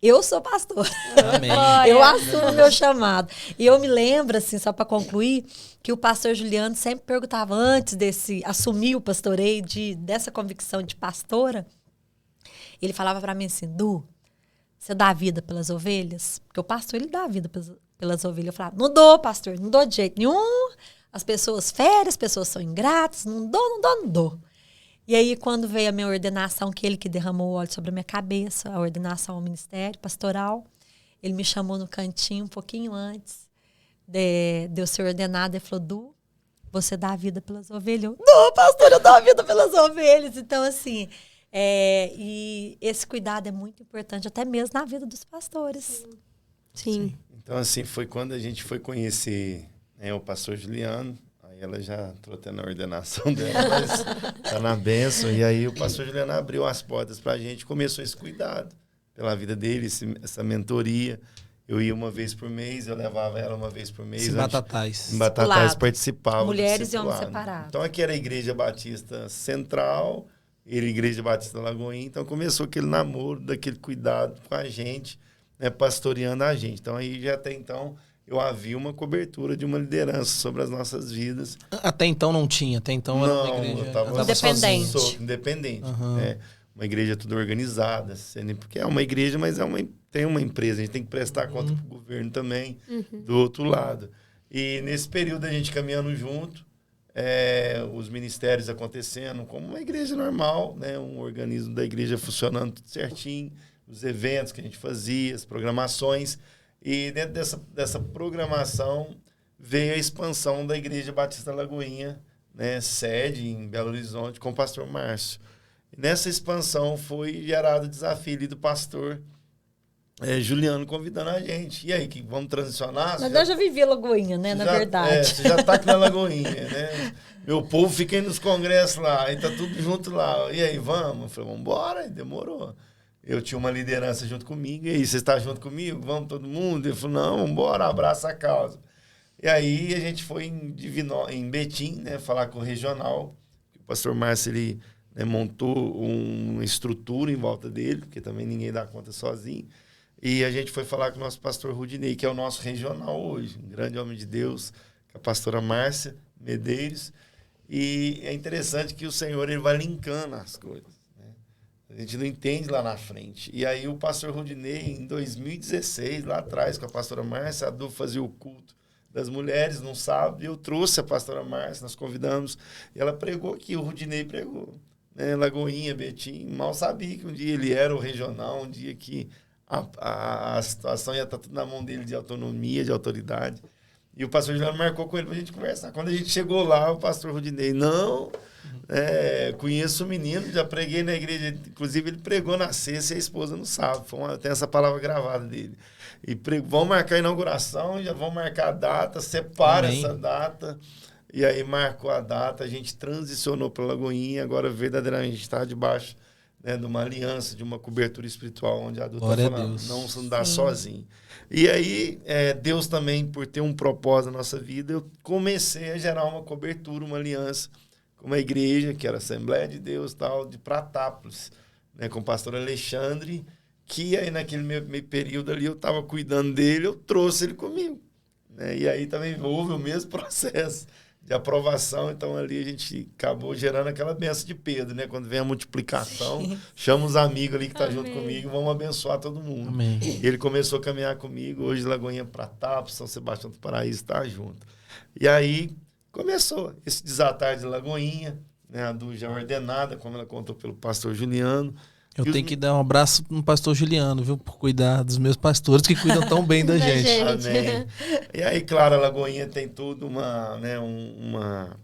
eu sou pastor. Amém. Eu assumo o meu chamado. E eu me lembro, assim, só para concluir, que o pastor Juliano sempre perguntava, antes desse assumir o pastoreio, dessa convicção de pastora, ele falava para mim assim, Du, você dá a vida pelas ovelhas? Porque o pastor, ele dá a vida pelas ovelhas. Eu falava, não dou, pastor, não dou de jeito nenhum. As pessoas ferem, as pessoas são ingratas, não dou. E aí, quando veio a minha ordenação, que ele que derramou o óleo sobre a minha cabeça, a ordenação ao ministério pastoral, ele me chamou no cantinho um pouquinho antes de eu ser ordenada e falou, Du, você dá a vida pelas ovelhas? Eu, não, pastor, eu dou a vida pelas ovelhas. Então, assim, e esse cuidado é muito importante, até mesmo na vida dos pastores. Sim. Então, assim, foi quando a gente foi conhecer, né, o pastor Juliano. Aí ela já entrou até na ordenação dela, mas tá na bênção. E aí o pastor Juliano abriu as portas pra gente, começou esse cuidado pela vida dele, essa mentoria. Eu ia uma vez por mês, eu levava ela uma vez por mês. Em Batatais. Em Batatais participava. Mulheres e homens separados. Então aqui era a Igreja Batista Central, era a Igreja Batista Lagoinha. Então começou aquele namoro, daquele cuidado com a gente, né, pastoreando a gente. Então aí já até então eu havia uma cobertura de uma liderança sobre as nossas vidas. Até então não tinha, até então era uma igreja. Eu tava independente. sozinho. Independente. Né? Uma igreja tudo organizada, porque é uma igreja, mas tem uma empresa, a gente tem que prestar conta para o governo também, do outro lado. E nesse período a gente caminhando junto, os ministérios acontecendo como uma igreja normal, né? Um organismo da igreja funcionando tudo certinho, os eventos que a gente fazia, as programações. E dentro dessa programação veio a expansão da Igreja Batista Lagoinha, né? Sede em Belo Horizonte, com o pastor Márcio. E nessa expansão foi gerado o desafio ali do pastor Juliano convidando a gente. E aí, que vamos transicionar? Mas eu já vivi Lagoinha, né? Na verdade. Você já está aqui na Lagoinha, né? Meu povo fica aí nos congressos lá, aí tá tudo junto lá. E aí, vamos? Eu falei, vamos embora. E demorou. Eu tinha uma liderança junto comigo. E aí, você está junto comigo? Vamos todo mundo? Ele falou, não, vamos embora, abraça a causa. E aí, a gente foi em Betim, né? Falar com o regional. O pastor Márcio, ele, né, montou uma estrutura em volta dele, porque também ninguém dá conta sozinho. E a gente foi falar com o nosso pastor Rudinei, que é o nosso regional hoje, um grande homem de Deus, com a pastora Márcia Medeiros. E é interessante que o Senhor ele vai linkando as coisas, né? A gente não entende lá na frente. E aí o pastor Rudinei, em 2016, lá atrás, com a pastora Márcia, a Du fazia o culto das mulheres, não sabe, eu trouxe a pastora Márcia, nós convidamos, e ela pregou aqui, o Rudinei pregou, né? Lagoinha, Betim, mal sabia que um dia ele era o regional, um dia que a situação ia estar tudo na mão dele de autonomia, de autoridade. E o pastor Juliano marcou com ele para a gente conversar. Quando a gente chegou lá, o pastor Rudinei, conheço o menino, já preguei na igreja, inclusive ele pregou na sexta e a esposa no sábado, tem essa palavra gravada dele. E vão marcar a inauguração, já vão marcar a data, separa Amém. essa data. E aí marcou a data, a gente transicionou para Lagoinha, agora verdadeiramente a gente está debaixo, né, de uma aliança, de uma cobertura espiritual, onde a adulta está falando, não andar sozinho. E aí, Deus também, por ter um propósito na nossa vida, eu comecei a gerar uma cobertura, uma aliança com uma igreja, que era a Assembleia de Deus, tal, de Pratápolis, né, com o pastor Alexandre, que aí naquele meio período ali eu estava cuidando dele, eu trouxe ele comigo, né, e aí também houve o mesmo processo de aprovação, então ali a gente acabou gerando aquela benção de Pedro, né? Quando vem a multiplicação, chama os amigos ali que estão junto comigo, vamos abençoar todo mundo. Amém. E ele começou a caminhar comigo, hoje Lagoinha Pratápolis, São Sebastião do Paraíso está junto. E aí começou esse desatar de Lagoinha, né? A Du já ordenada, como ela contou pelo pastor Juliano. Eu tenho que dar um abraço no pastor Juliano, viu? Por cuidar dos meus pastores que cuidam tão bem da gente. Amém. E aí, claro, a Lagoinha tem tudo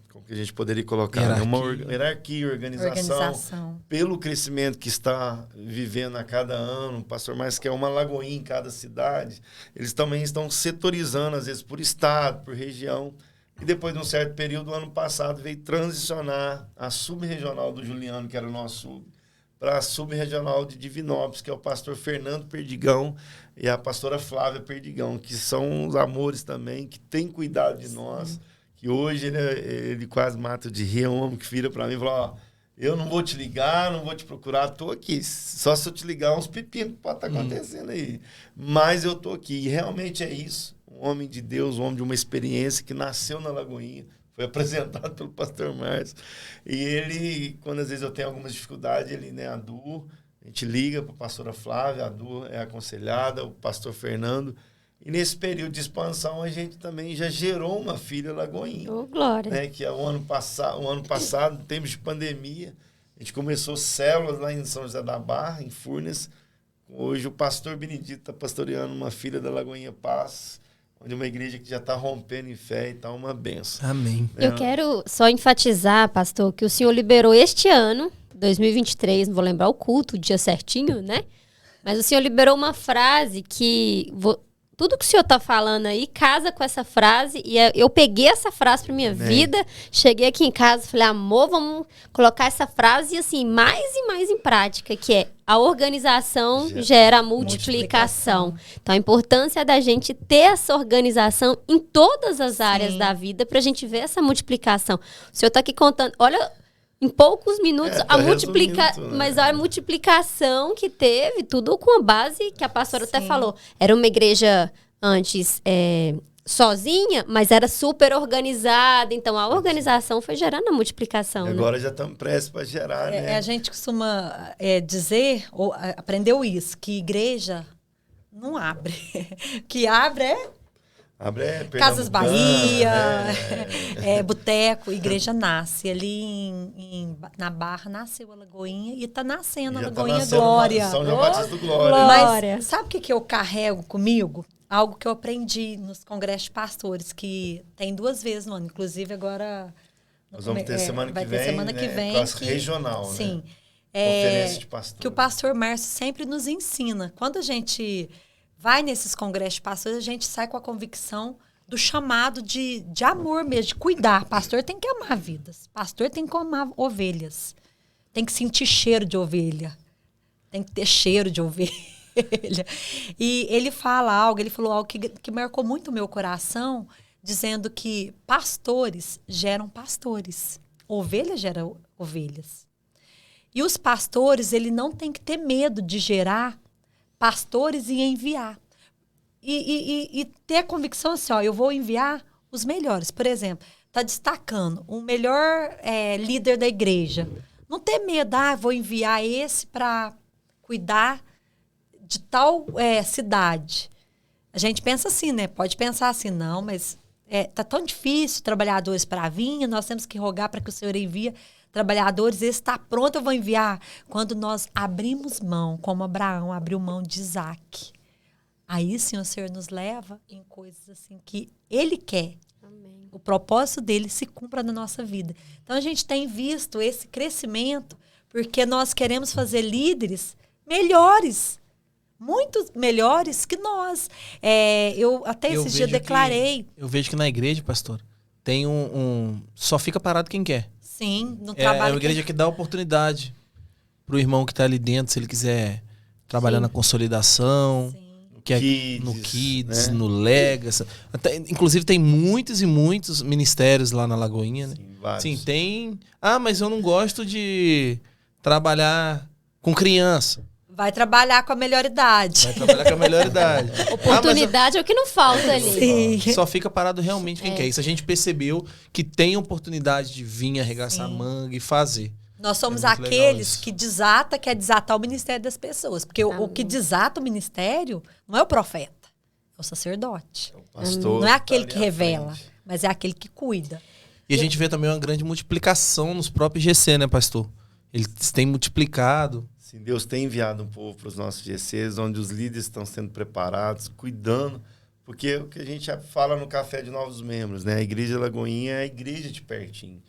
como que a gente poderia colocar? Hierarquia. Uma hierarquia, organização. Pelo crescimento que está vivendo a cada ano, pastor, mas que é uma Lagoinha em cada cidade, eles também estão setorizando, às vezes, por estado, por região. E depois de um certo período, ano passado, veio transicionar a sub-regional do Juliano, que era o nosso sub, para a sub-regional de Divinópolis, que é o pastor Fernando Perdigão e a pastora Flávia Perdigão, que são os amores também, que têm cuidado de nós, que hoje ele quase mata de rir, é um homem que vira para mim e fala, eu não vou te ligar, não vou te procurar, estou aqui, só se eu te ligar uns pepinos pode estar acontecendo aí, mas eu estou aqui, e realmente é isso, um homem de Deus, um homem de uma experiência que nasceu na Lagoinha, foi apresentado pelo pastor Márcio. E ele, quando às vezes eu tenho algumas dificuldades, ele, né, a Du, a gente liga para a pastora Flávia, a Du é aconselhada, o pastor Fernando. E nesse período de expansão, a gente também já gerou uma filha Lagoinha. Oh, glória. Né, que é o ano passado, em tempos de pandemia, a gente começou células lá em São José da Barra, em Furnas. Hoje o pastor Benedito está pastoreando uma filha da Lagoinha Paz, onde uma igreja que já está rompendo em fé e está uma benção. Amém. Eu quero só enfatizar, pastor, que o senhor liberou este ano, 2023, não vou lembrar o culto, o dia certinho, né? Mas o senhor liberou uma frase que... Tudo que o senhor está falando aí casa com essa frase. E eu peguei essa frase para minha vida. Cheguei aqui em casa e falei, amor, vamos colocar essa frase assim, mais e mais em prática, que é a organização gera a multiplicação. Então, a importância da gente ter essa organização em todas as áreas da vida para a gente ver essa multiplicação. O senhor está aqui contando... Olha... Em poucos minutos, mas a multiplicação que teve, tudo com a base que a pastora até falou. Era uma igreja antes sozinha, mas era super organizada. Então, a organização foi gerando a multiplicação. Agora já estamos prestes para gerar, né? A gente costuma dizer, ou aprendeu isso, que igreja não abre. Que abre Casas Bahia, boteco, igreja nasce. Ali na Barra nasceu a Lagoinha e está nascendo a Lagoinha Glória. São João Batista do Glória. Mas sabe o que eu carrego comigo? Algo que eu aprendi nos congressos de pastores, que tem 2 vezes no ano. Inclusive agora... Nós vamos ter semana que vem, classe regional, sim, né? Conferência de pastores. Que o pastor Márcio sempre nos ensina. Quando a gente... vai nesses congressos de pastores, a gente sai com a convicção do chamado de amor mesmo, de cuidar. Pastor tem que amar vidas. Pastor tem que amar ovelhas. Tem que sentir cheiro de ovelha. Tem que ter cheiro de ovelha. E ele falou algo que marcou muito o meu coração, dizendo que pastores geram pastores. Ovelhas geram ovelhas. E os pastores, ele não tem que ter medo de gerar pastores e enviar. E ter a convicção assim, ó, eu vou enviar os melhores. Por exemplo, está destacando o melhor líder da igreja. Não ter medo, vou enviar esse para cuidar de tal cidade. A gente pensa assim, né? Pode pensar assim, não, mas tá tão difícil trabalhadores para vir, nós temos que rogar para que o Senhor envie trabalhadores, esse está pronto, eu vou enviar. Quando nós abrimos mão, como Abraão abriu mão de Isaac, aí sim o Senhor nos leva em coisas assim que Ele quer. Amém. O propósito dele se cumpra na nossa vida. Então a gente tem visto esse crescimento porque nós queremos fazer líderes melhores, muito melhores que nós. Eu até esses dias declarei. Eu vejo que na igreja, pastor, tem só fica parado quem quer. Sim, no trabalho. É uma igreja que dá oportunidade pro irmão que está ali dentro, se ele quiser trabalhar na consolidação. Sim. No Kids, né? No Legacy. Inclusive tem muitos e muitos ministérios lá na Lagoinha, né? Sim, vários. Sim, tem... mas eu não gosto de trabalhar com criança. Vai trabalhar com a melhor idade. Vai trabalhar com a melhor idade. Oportunidade é o que não falta ali. Sim. Só fica parado realmente quem quer. Isso a gente percebeu que tem oportunidade de vir arregaçar a manga e fazer. Nós somos aqueles que quer desatar o ministério das pessoas. Porque o que desata o ministério não é o profeta, é o sacerdote. É o pastor. Não é aquele que revela, mas é aquele que cuida. E a gente vê também uma grande multiplicação nos próprios GC, né, pastor? Eles têm multiplicado. Sim, Deus tem enviado um povo para os nossos GCs, onde os líderes estão sendo preparados, cuidando. Porque é o que a gente fala no Café de Novos Membros, né? A Igreja Lagoinha é a igreja de pertinho.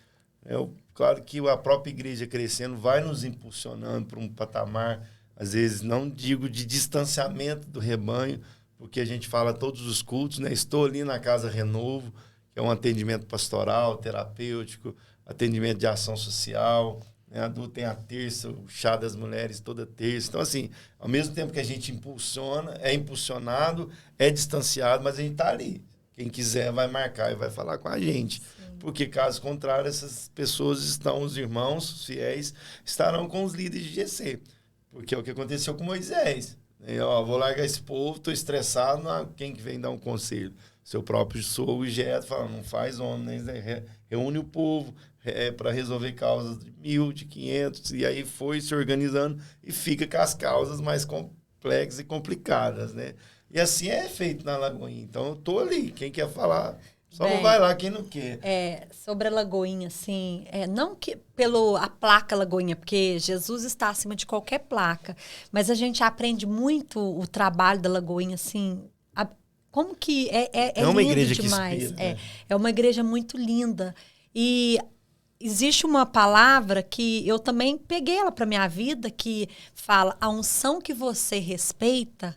Claro que a própria igreja crescendo vai nos impulsionando para um patamar, às vezes, não digo de distanciamento do rebanho, porque a gente fala todos os cultos, né? Estou ali na Casa Renovo, que é um atendimento pastoral, terapêutico, atendimento de ação social, né? Adulto tem a terça, o chá das mulheres toda terça. Então, assim, ao mesmo tempo que a gente impulsiona, é impulsionado, é distanciado, mas a gente está ali. Quem quiser vai marcar e vai falar com a gente. Porque, caso contrário, essas pessoas os irmãos, os fiéis, estarão com os líderes de GC. Porque é o que aconteceu com Moisés. Vou largar esse povo, estou estressado, quem que vem dar um conselho? Seu próprio sogro, Jetro, fala, não faz homem, né? Reúne o povo para resolver causas de 1.000, de 500, e aí foi se organizando e fica com as causas mais complexas e complicadas, né? E assim é feito na Lagoinha. Então, eu estou ali, quem quer falar... Só não vai lá quem não quer. Sobre a Lagoinha, assim, não que a placa Lagoinha, porque Jesus está acima de qualquer placa, mas a gente aprende muito o trabalho da Lagoinha, assim, como que é uma lindo igreja demais. Que inspira, né? É uma igreja muito linda. E existe uma palavra que eu também peguei ela para minha vida, que fala, a unção que você respeita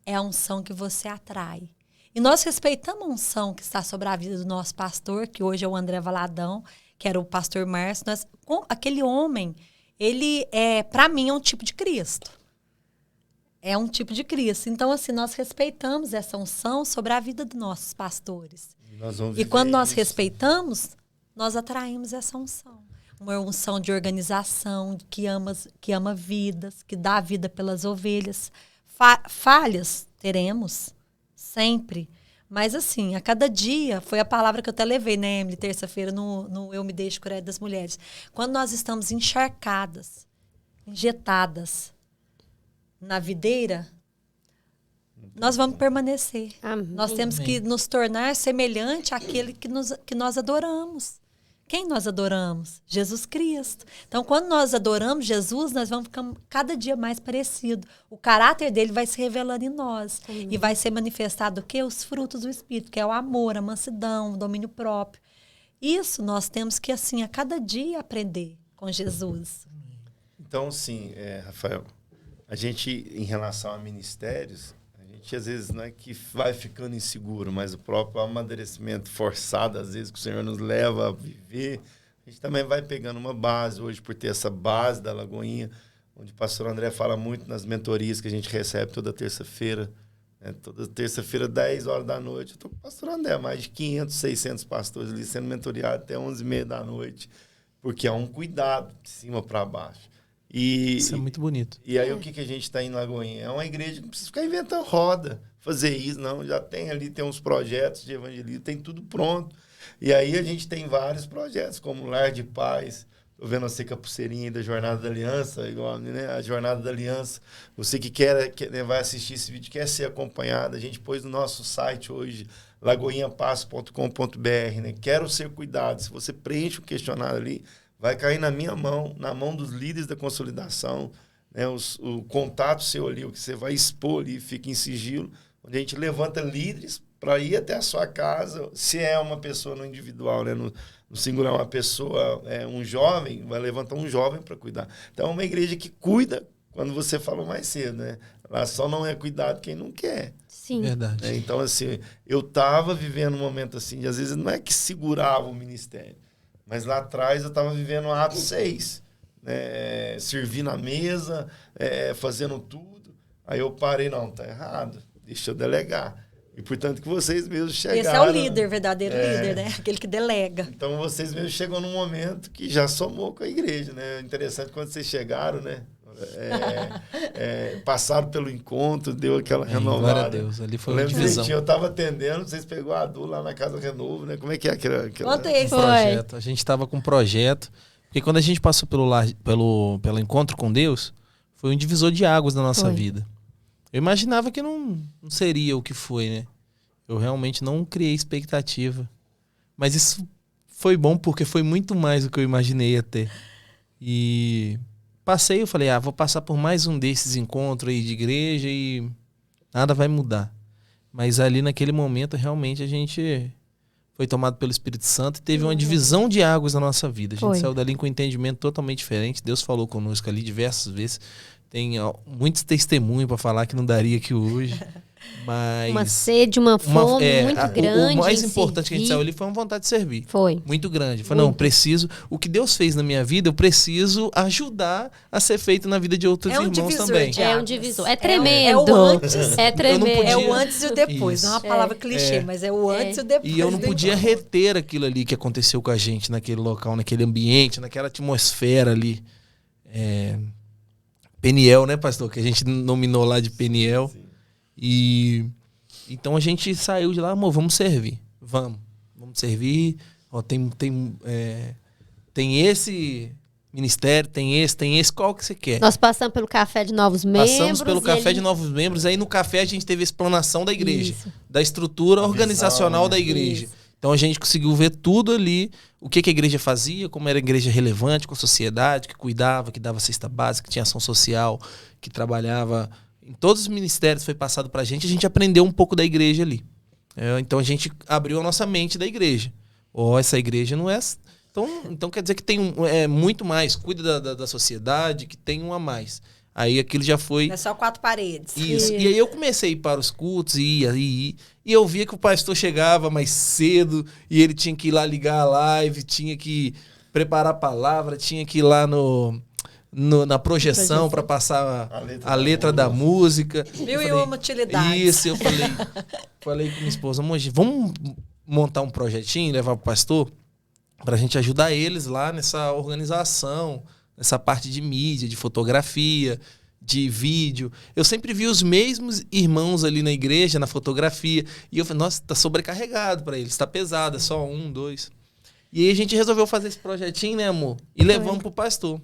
é a unção que você atrai. E nós respeitamos a unção que está sobre a vida do nosso pastor, que hoje é o André Valadão, que era o pastor Márcio. Aquele homem, ele para mim, é um tipo de Cristo. É um tipo de Cristo. Então, assim, nós respeitamos essa unção sobre a vida dos nossos pastores. E quando nós respeitamos, nós atraímos essa unção. Uma unção de organização, que ama vidas, que dá vida pelas ovelhas. Falhas teremos. Sempre. Mas, assim, a cada dia, foi a palavra que eu até levei, né, Emily, terça-feira, no Eu Me Deixo Curar das Mulheres. Quando nós estamos encharcadas, injetadas na videira, nós vamos permanecer. Amém. Nós temos que nos tornar semelhante àquele que nós adoramos. Quem nós adoramos? Jesus Cristo. Então, quando nós adoramos Jesus, nós vamos ficando cada dia mais parecido. O caráter dele vai se revelando em nós. E vai ser manifestado o quê? Os frutos do Espírito, que é o amor, a mansidão, o domínio próprio. Isso nós temos que, assim, a cada dia aprender com Jesus. Então, sim, Rafael, a gente, em relação a ministérios, às vezes não é que vai ficando inseguro, mas o próprio amadurecimento forçado, às vezes, que o Senhor nos leva a viver, a gente também vai pegando uma base hoje, por ter essa base da Lagoinha, onde o pastor André fala muito nas mentorias que a gente recebe toda terça-feira, né? Toda terça-feira, 10 horas da noite, eu estou com o pastor André, mais de 500, 600 pastores ali sendo mentoriados até 11h30 da noite, porque é um cuidado de cima para baixo. Isso é muito bonito. E aí o que a gente está em Lagoinha? É uma igreja que não precisa ficar inventando roda, fazer isso, não. Já tem ali, tem uns projetos de evangelismo, tem tudo pronto. E aí a gente tem vários projetos, como o Lar de Paz. Estou vendo você com a pulseirinha aí da Jornada da Aliança, igual, né? A Jornada da Aliança. Você que vai assistir esse vídeo, quer ser acompanhado, a gente pôs no nosso site hoje, lagoinhapasso.com.br, né? Quero ser cuidado. Se você preenche o questionário ali, vai cair na minha mão, na mão dos líderes da consolidação, né? O contato seu ali, o que você vai expor ali, fica em sigilo, onde a gente levanta líderes para ir até a sua casa, se é uma pessoa no individual, né? No singular, uma pessoa, um jovem, vai levantar um jovem para cuidar. Então, é uma igreja que cuida, quando você falou mais cedo, né? Lá só não é cuidado quem não quer. Sim. Verdade. Né? Então, assim, eu estava vivendo um momento assim, de, às vezes não é que segurava o ministério, mas lá atrás eu estava vivendo Atos 6, né? Servir na mesa, fazendo tudo. Aí eu parei, não, tá errado, deixa eu delegar. E, portanto, que vocês mesmos chegaram... Esse é o líder, verdadeiro líder, né? Aquele que delega. Então, vocês mesmos chegam num momento que já somou com a igreja, né? Interessante, quando vocês chegaram, né? Passaram pelo encontro, deu aquela renovada. Glória a Deus, ali foi uma divisão. Eu estava atendendo, vocês pegou a Adu lá na Casa Renovo, né? Como é que é aquela... Conta esse projeto. A gente estava com um projeto, porque quando a gente passou pelo encontro com Deus, foi um divisor de águas na nossa vida. Eu imaginava que não seria o que foi, né? Eu realmente não criei expectativa. Mas isso foi bom porque foi muito mais do que eu imaginei até. E passei, eu falei, vou passar por mais um desses encontros aí de igreja e nada vai mudar. Mas ali naquele momento, realmente, a gente foi tomado pelo Espírito Santo e teve uma divisão de águas na nossa vida. A gente saiu dali com um entendimento totalmente diferente. Deus falou conosco ali diversas vezes. Tem muitos testemunhos para falar que não daria aqui hoje. Mas uma sede, uma fome muito grande. O mais importante que a gente saiu ali foi uma vontade de servir. Foi. Muito grande. Falei, não, preciso... O que Deus fez na minha vida, eu preciso ajudar a ser feito na vida de outros irmãos também. É um divisor. É tremendo. É o antes. É tremendo. É o antes e o depois. Não é uma palavra clichê, mas é o antes e o depois. E eu não podia reter aquilo ali que aconteceu com a gente naquele local, naquele ambiente, naquela atmosfera ali. Peniel, né, pastor? Que a gente nominou lá de Peniel. Sim. E então a gente saiu de lá, amor, vamos servir. Vamos servir. Ó, tem esse ministério, tem esse, qual que você quer? Nós passamos pelo café de novos membros. Passamos pelo café de novos membros. Aí no café a gente teve a explanação da igreja. Isso. Da estrutura organizacional da igreja. Isso. Então a gente conseguiu ver tudo ali, o que a igreja fazia, como era a igreja relevante com a sociedade, que cuidava, que dava cesta básica, que tinha ação social, que trabalhava. Em todos os ministérios foi passado pra gente, a gente aprendeu um pouco da igreja ali. Então a gente abriu a nossa mente da igreja. Essa igreja não é... Então quer dizer que tem muito mais, cuida da sociedade, que tem um a mais. Aí aquilo já foi... Não é só 4 paredes. Isso. E aí eu comecei a ir para os cultos, e eu via que o pastor chegava mais cedo, e ele tinha que ir lá ligar a live, tinha que preparar a palavra, tinha que ir lá na projeção para passar a letra da música. Mil e uma utilidades. Isso, eu falei com minha esposa, vamos montar um projetinho, levar para o pastor, para a gente ajudar eles lá nessa organização, nessa parte de mídia, de fotografia, de vídeo. Eu sempre vi os mesmos irmãos ali na igreja, na fotografia, e eu falei, nossa, tá sobrecarregado para eles, tá pesado, é só 1, 2. E aí a gente resolveu fazer esse projetinho, né, amor? E levamos pro pastor.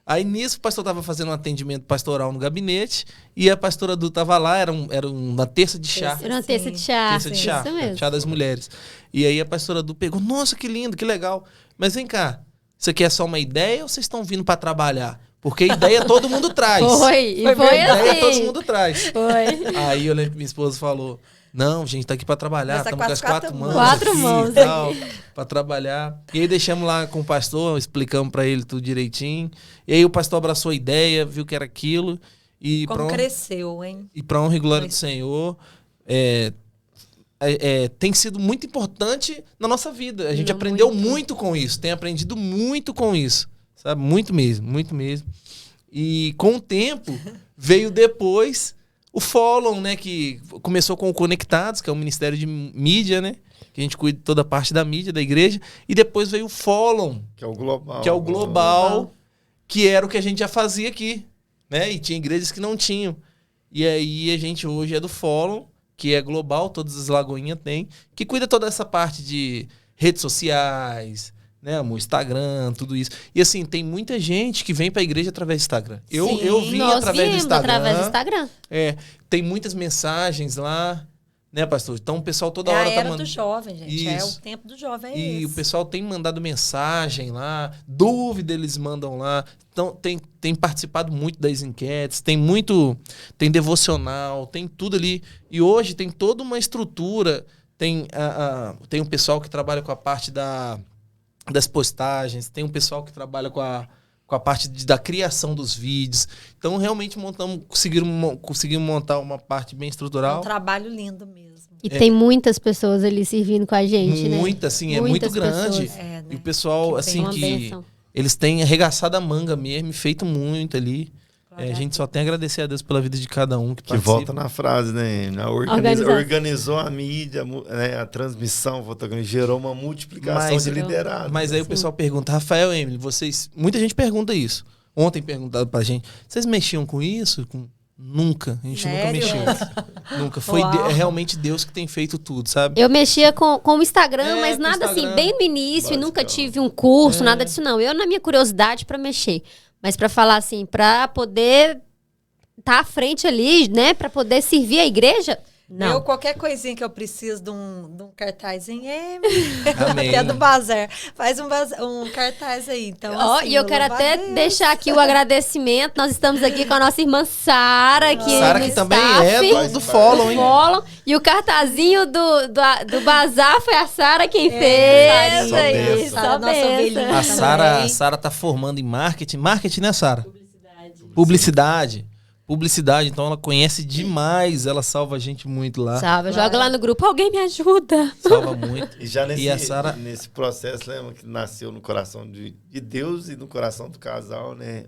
Aí nisso o pastor estava fazendo um atendimento pastoral no gabinete e a pastora Du estava lá, era uma terça de chá. Era uma terça de chá. Terça de chá, isso mesmo. Chá das mulheres. E aí a pastora Du pegou, nossa, que lindo, que legal. Mas vem cá, isso aqui é só uma ideia ou vocês estão vindo para trabalhar? Porque ideia todo mundo traz. Foi assim. Ideia todo mundo traz. Foi. Aí eu lembro que minha esposa falou, não, gente, tá aqui para trabalhar, estamos com as 4 mãos. 4 mãos. Para trabalhar. E aí deixamos lá com o pastor, explicamos para ele tudo direitinho. E aí o pastor abraçou a ideia, viu que era aquilo. E como cresceu, hein? E para honra e glória do Senhor, tem sido muito importante na nossa vida. A gente aprendeu muito com isso, tem aprendido muito com isso. Sabe? Muito mesmo, muito mesmo. E com o tempo, veio depois o Follow, né? Que começou com o Conectados, que é o Ministério de Mídia, né? Que a gente cuida de toda a parte da mídia da igreja. E depois veio o Follow, que é o Global. Que é o Global. que era o que a gente já fazia aqui, né? E tinha igrejas que não tinham. E aí a gente hoje é do Follow, que é global, todas as Lagoinhas têm, que cuida toda essa parte de redes sociais, né, amor? Instagram, tudo isso. E assim, tem muita gente que vem pra igreja através do Instagram. Eu vim através do Instagram. Através do Instagram. Tem muitas mensagens lá, né, pastor? Então o pessoal toda hora tá mandando. É a era mandando. do jovem, gente. Isso. É o tempo do jovem, é E esse. o pessoal tem mandado mensagem lá, dúvida eles mandam lá. Então tem participado muito das enquetes, tem devocional, tem tudo ali. E hoje tem toda uma estrutura. Tem um pessoal que trabalha com a parte das postagens, tem um pessoal que trabalha com a parte da criação dos vídeos. Então, realmente conseguimos montar uma parte bem É estrutural. um trabalho lindo mesmo. E tem muitas pessoas ali servindo com a gente, né? Muita, assim, é Muitas muito grande. pessoas. É, né? E o pessoal, Que assim, Uma que bênção. eles têm arregaçado a manga mesmo, e feito muito ali. Glória A a gente só tem a agradecer a Deus pela vida de cada um que Que participa. volta na frase, né? Organizou a mídia, né? A transmissão, gerou uma multiplicação de liderado. Mas aí o pessoal pergunta, Rafael, Emily, muita gente pergunta isso. Ontem perguntaram pra gente, vocês mexiam com isso? Nunca. A gente nunca Sério? mexeu. Nunca. Foi Uau. realmente Deus que tem feito tudo, sabe? Eu mexia com o Instagram, mas com nada Instagram. assim, bem no início, e Basicão. nunca tive um curso, nada disso não. Eu na minha curiosidade pra mexer. Mas pra falar assim, pra poder estar à frente ali, né, pra poder servir a igreja, não. Qualquer coisinha que eu preciso de um cartazinho, Amém. até do bazar. Faz um cartaz aí. Então, Ó, assim, e eu quero louvo a até Deus. deixar aqui o agradecimento. Nós estamos aqui com a nossa irmã Sara, que Sara, no que também staff, é do Follow, hein? Follow. E o cartazinho do bazar foi a Sara quem fez. Só aí, benção. só Sara, nossa benção. ovelhinha. A Também. Sara tá formando em marketing. Marketing, né, Sara? Publicidade. Então ela conhece demais. Ela salva a gente muito lá. Salve, joga lá no grupo, alguém me ajuda. Salva muito. E já E a Sara- nesse processo, lembra que nasceu no coração de Deus e no coração do casal, né?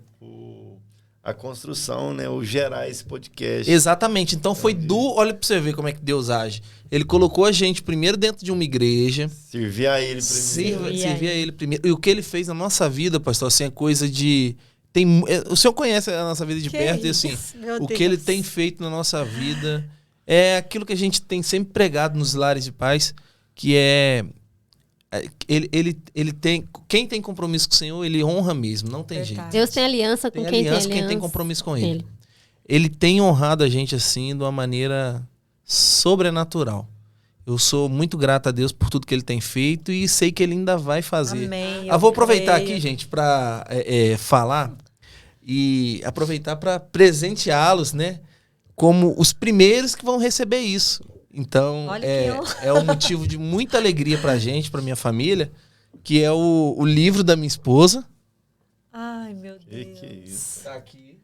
A construção, né? O gerar esse podcast. Exatamente. Então foi olha pra você ver como é que Deus age. Ele colocou a gente primeiro dentro de uma igreja. Servir a ele primeiro. Servir a ele primeiro. E o que ele fez na nossa vida, pastor, assim, é coisa de... o senhor conhece a nossa vida de Que perto, e assim, isso, meu o que Deus. ele tem feito na nossa vida é aquilo que a gente tem sempre pregado nos lares de paz, que ele tem... Quem tem compromisso com o Senhor, ele honra mesmo, não tem Verdade. jeito. Deus tem aliança com Tem quem tem aliança aliança. quem tem compromisso com ele. Ele tem honrado a gente assim de uma maneira sobrenatural. Eu sou muito grato a Deus por tudo que ele tem feito e sei que ele ainda vai fazer. Amém. Eu vou aproveitar creio. aqui, gente, para falar e aproveitar para presenteá-los, né? Como os primeiros que vão receber isso. Então, Olha que honra. é um motivo de muita alegria pra gente, pra minha família, que é o livro da minha esposa. Ai, meu Que Deus. é isso? Tá aqui.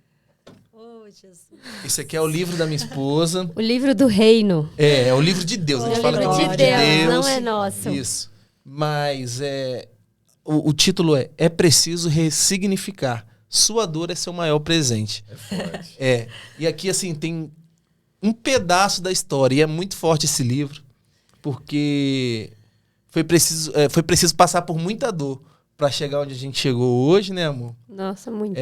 Oh, Jesus. Esse aqui é o livro da minha esposa. O livro do reino. É o livro de Deus. A gente O fala que é o livro livro de de Deus, Deus. não é nosso. Isso. Mas o título é preciso ressignificar. Sua dor é seu maior presente. É forte. E aqui, assim, tem um pedaço da história. E é muito forte esse livro, porque foi preciso passar por muita dor para chegar onde a gente chegou hoje, né, amor? Nossa, muito.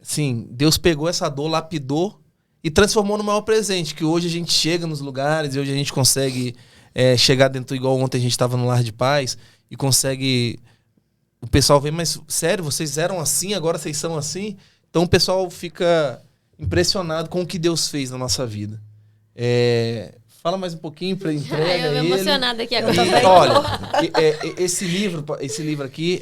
Sim, Deus pegou essa dor, lapidou e transformou no maior presente, que hoje a gente chega nos lugares e hoje a gente consegue chegar dentro, igual ontem a gente estava no Lar de Paz, e consegue... O pessoal vê, mas sério, vocês eram assim, agora vocês são assim? Então o pessoal fica impressionado com o que Deus fez na nossa vida. Fala mais um pouquinho para entrega Eu tô ele. emocionada aqui E, agora. olha, esse livro aqui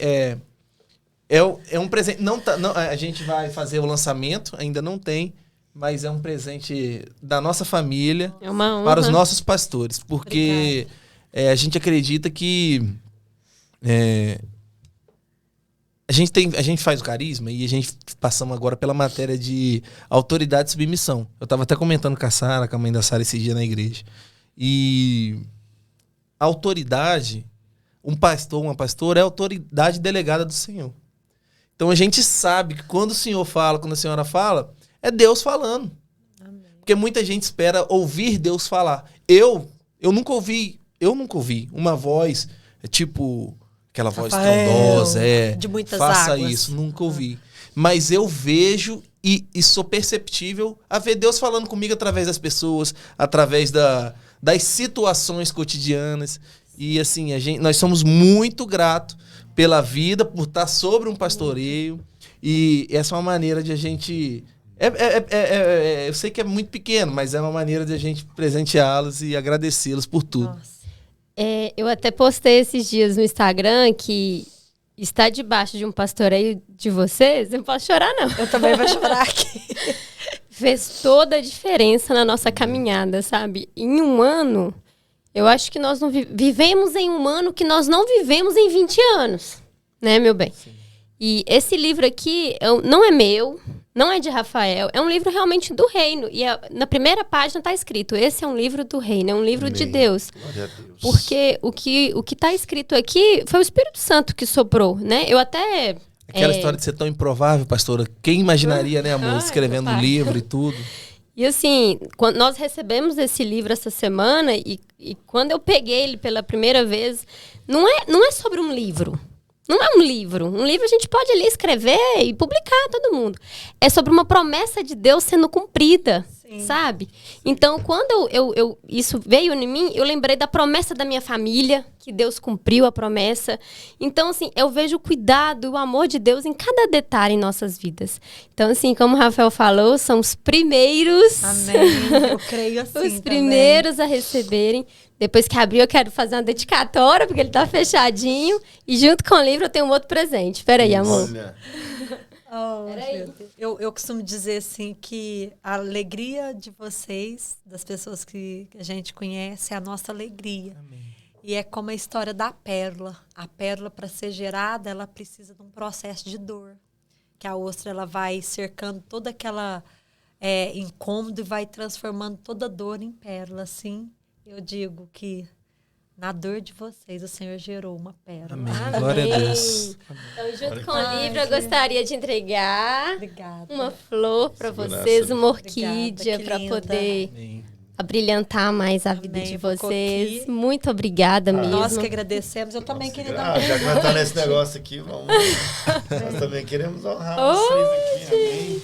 é um presente. Não, a gente vai fazer o lançamento, ainda não tem, mas é um presente da nossa família É uma honra. para os nossos pastores, porque a gente acredita que a gente faz o carisma e a gente passamos agora pela matéria de autoridade e submissão. Eu estava até comentando com a Sara, com a mãe da Sara, esse dia na igreja. E a autoridade, um pastor, uma pastora, é a autoridade delegada do Senhor. Então a gente sabe que quando o Senhor fala, quando a senhora fala, é Deus falando. Amém. Porque muita gente espera ouvir Deus falar. Eu nunca ouvi uma voz, tipo aquela voz Rafael, estrondosa, de muitas faça águas. isso, nunca ouvi. Mas eu vejo e sou perceptível a ver Deus falando comigo através das pessoas, através das situações cotidianas. E assim, nós somos muito gratos pela vida, por estar sobre um pastoreio. E essa é uma maneira de a gente... eu sei que é muito pequeno, mas é uma maneira de a gente presenteá-los e agradecê-los por tudo. Nossa. Eu até postei esses dias no Instagram que estar debaixo de um pastoreio de vocês, eu não posso chorar, não. Eu também vou chorar aqui. Fez toda a diferença na nossa caminhada, sabe? Em um ano, eu acho que nós não vivemos em um ano que nós não vivemos em 20 anos, né, meu bem? Sim. E esse livro aqui não é meu, não é de Rafael, é um livro realmente do reino. E na primeira página está escrito, esse é um livro do reino, é um livro de Deus. Glória a Deus. Porque o que está escrito aqui foi o Espírito Santo que soprou, né? Eu até... Aquela história de ser tão improvável, pastora. Quem imaginaria, né, amor, escrevendo um livro e tudo. E assim, quando nós recebemos esse livro essa semana, e quando eu peguei ele pela primeira vez, não é sobre um livro. Não é um livro. Um livro a gente pode ali escrever e publicar todo mundo. É sobre uma promessa de Deus sendo cumprida, sabe? Então, quando isso veio em mim, eu lembrei da promessa da minha família, que Deus cumpriu a promessa. Então, assim, eu vejo o cuidado e o amor de Deus em cada detalhe em nossas vidas. Então, assim, como o Rafael falou, são os primeiros... Amém. Eu creio assim os primeiros a receberem. Depois que abriu, eu quero fazer uma dedicatória, porque ele tá fechadinho. E junto com o livro eu tenho um outro presente. Espera aí, amor. Olha. Eu costumo dizer assim que a alegria de vocês, das pessoas que a gente conhece, é a nossa alegria. Amém. E é como a história da pérola. A pérola, para ser gerada, ela precisa de um processo de dor. Que a ostra ela vai cercando toda aquela incômodo e vai transformando toda dor em pérola, assim. Eu digo que na dor de vocês o Senhor gerou uma pérola. Amém. Glória a Deus. Então, junto com o livro, eu gostaria de entregar Obrigada. uma flor para Segurança. vocês, uma orquídea, para linda. poder Amém. abrilhantar mais a vida Amém. de Ficou vocês. aqui. Muito obrigada mesmo. Nós que agradecemos. Eu também queria dar Já que nós tá nesse negócio aqui, vamos. Nós também queremos honrar vocês aqui. Amém.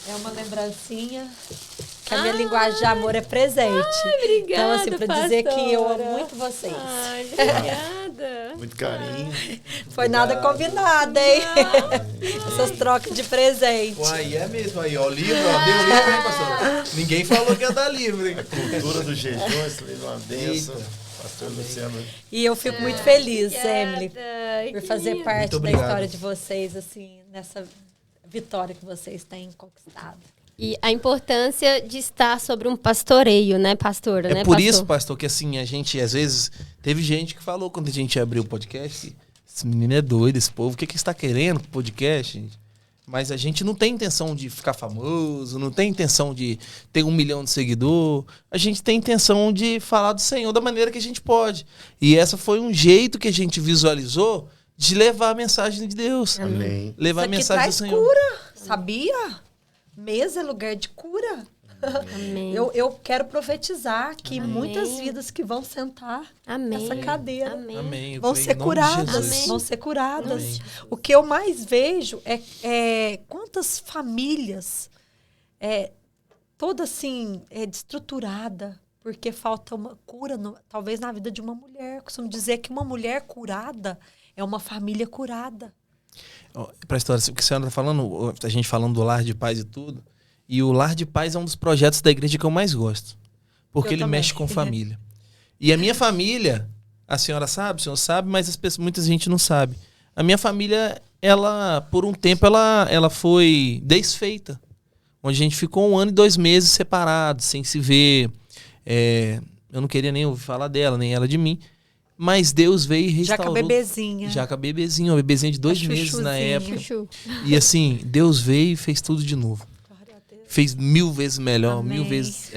É uma lembrancinha que a minha linguagem de amor é presente. Obrigada, então, assim, para dizer que eu amo pastora. muito vocês. Ai, obrigada. Muito carinho. Foi nada combinado, hein? Essas trocas de presente. Uai, é mesmo aí, ó. O livro, ó. Deu livro, hein, pastor? Ninguém falou que ia dar livro, hein? Cultura do jejum, esse livro é uma benção. Eita. Pastor Luciano. E eu fico muito feliz, Obrigada. Emily, por Que fazer lindo. parte Muito da obrigado. história de vocês, assim, nessa vitória que vocês têm conquistado. E a importância de estar sobre um pastoreio, né, pastora? É né, por pastor? isso, pastor, que assim, a gente, às vezes, teve gente que falou quando a gente abriu o podcast, que esse menino é doido, esse povo, o que está querendo com o podcast, gente? Mas a gente não tem intenção de ficar famoso, não tem intenção de ter 1 milhão de seguidor. A gente tem intenção de falar do Senhor da maneira que a gente pode. E essa foi um jeito que a gente visualizou de levar a mensagem de Deus. Amém. Levar a Isso aqui mensagem do traz Senhor. cura, sabia? Mesa é lugar de cura. Amém. Eu quero profetizar que Amém. muitas vidas que vão sentar Amém. nessa cadeira Amém. Amém. Eu vão creio ser em nome de curadas, Jesus. vão ser curadas. Amém. O que eu mais vejo é quantas famílias toda assim destruturada porque falta uma cura talvez na vida de uma mulher. Eu costumo dizer que uma mulher curada é uma família curada. Para a história, o que a senhora está falando, a gente falando do Lar de Paz e tudo, e o Lar de Paz é um dos projetos da igreja que eu mais gosto, porque Eu ele também. mexe com família. E a minha família, a senhora sabe, o senhor sabe, mas muita gente não sabe. A minha família, ela, por um tempo, ela foi desfeita, onde a gente ficou 1 ano e 2 meses separados, sem se ver. Eu não queria nem ouvir falar dela, nem ela de mim. Mas Deus veio e Já restaurou. com a bebezinha. Já com a bebezinha, uma bebezinha de 2 meses na chuchuzinha. época. Chuchu. E assim, Deus veio e fez tudo de novo. Glória a Deus. Fez 1000 vezes melhor, Amém. 1000 vezes.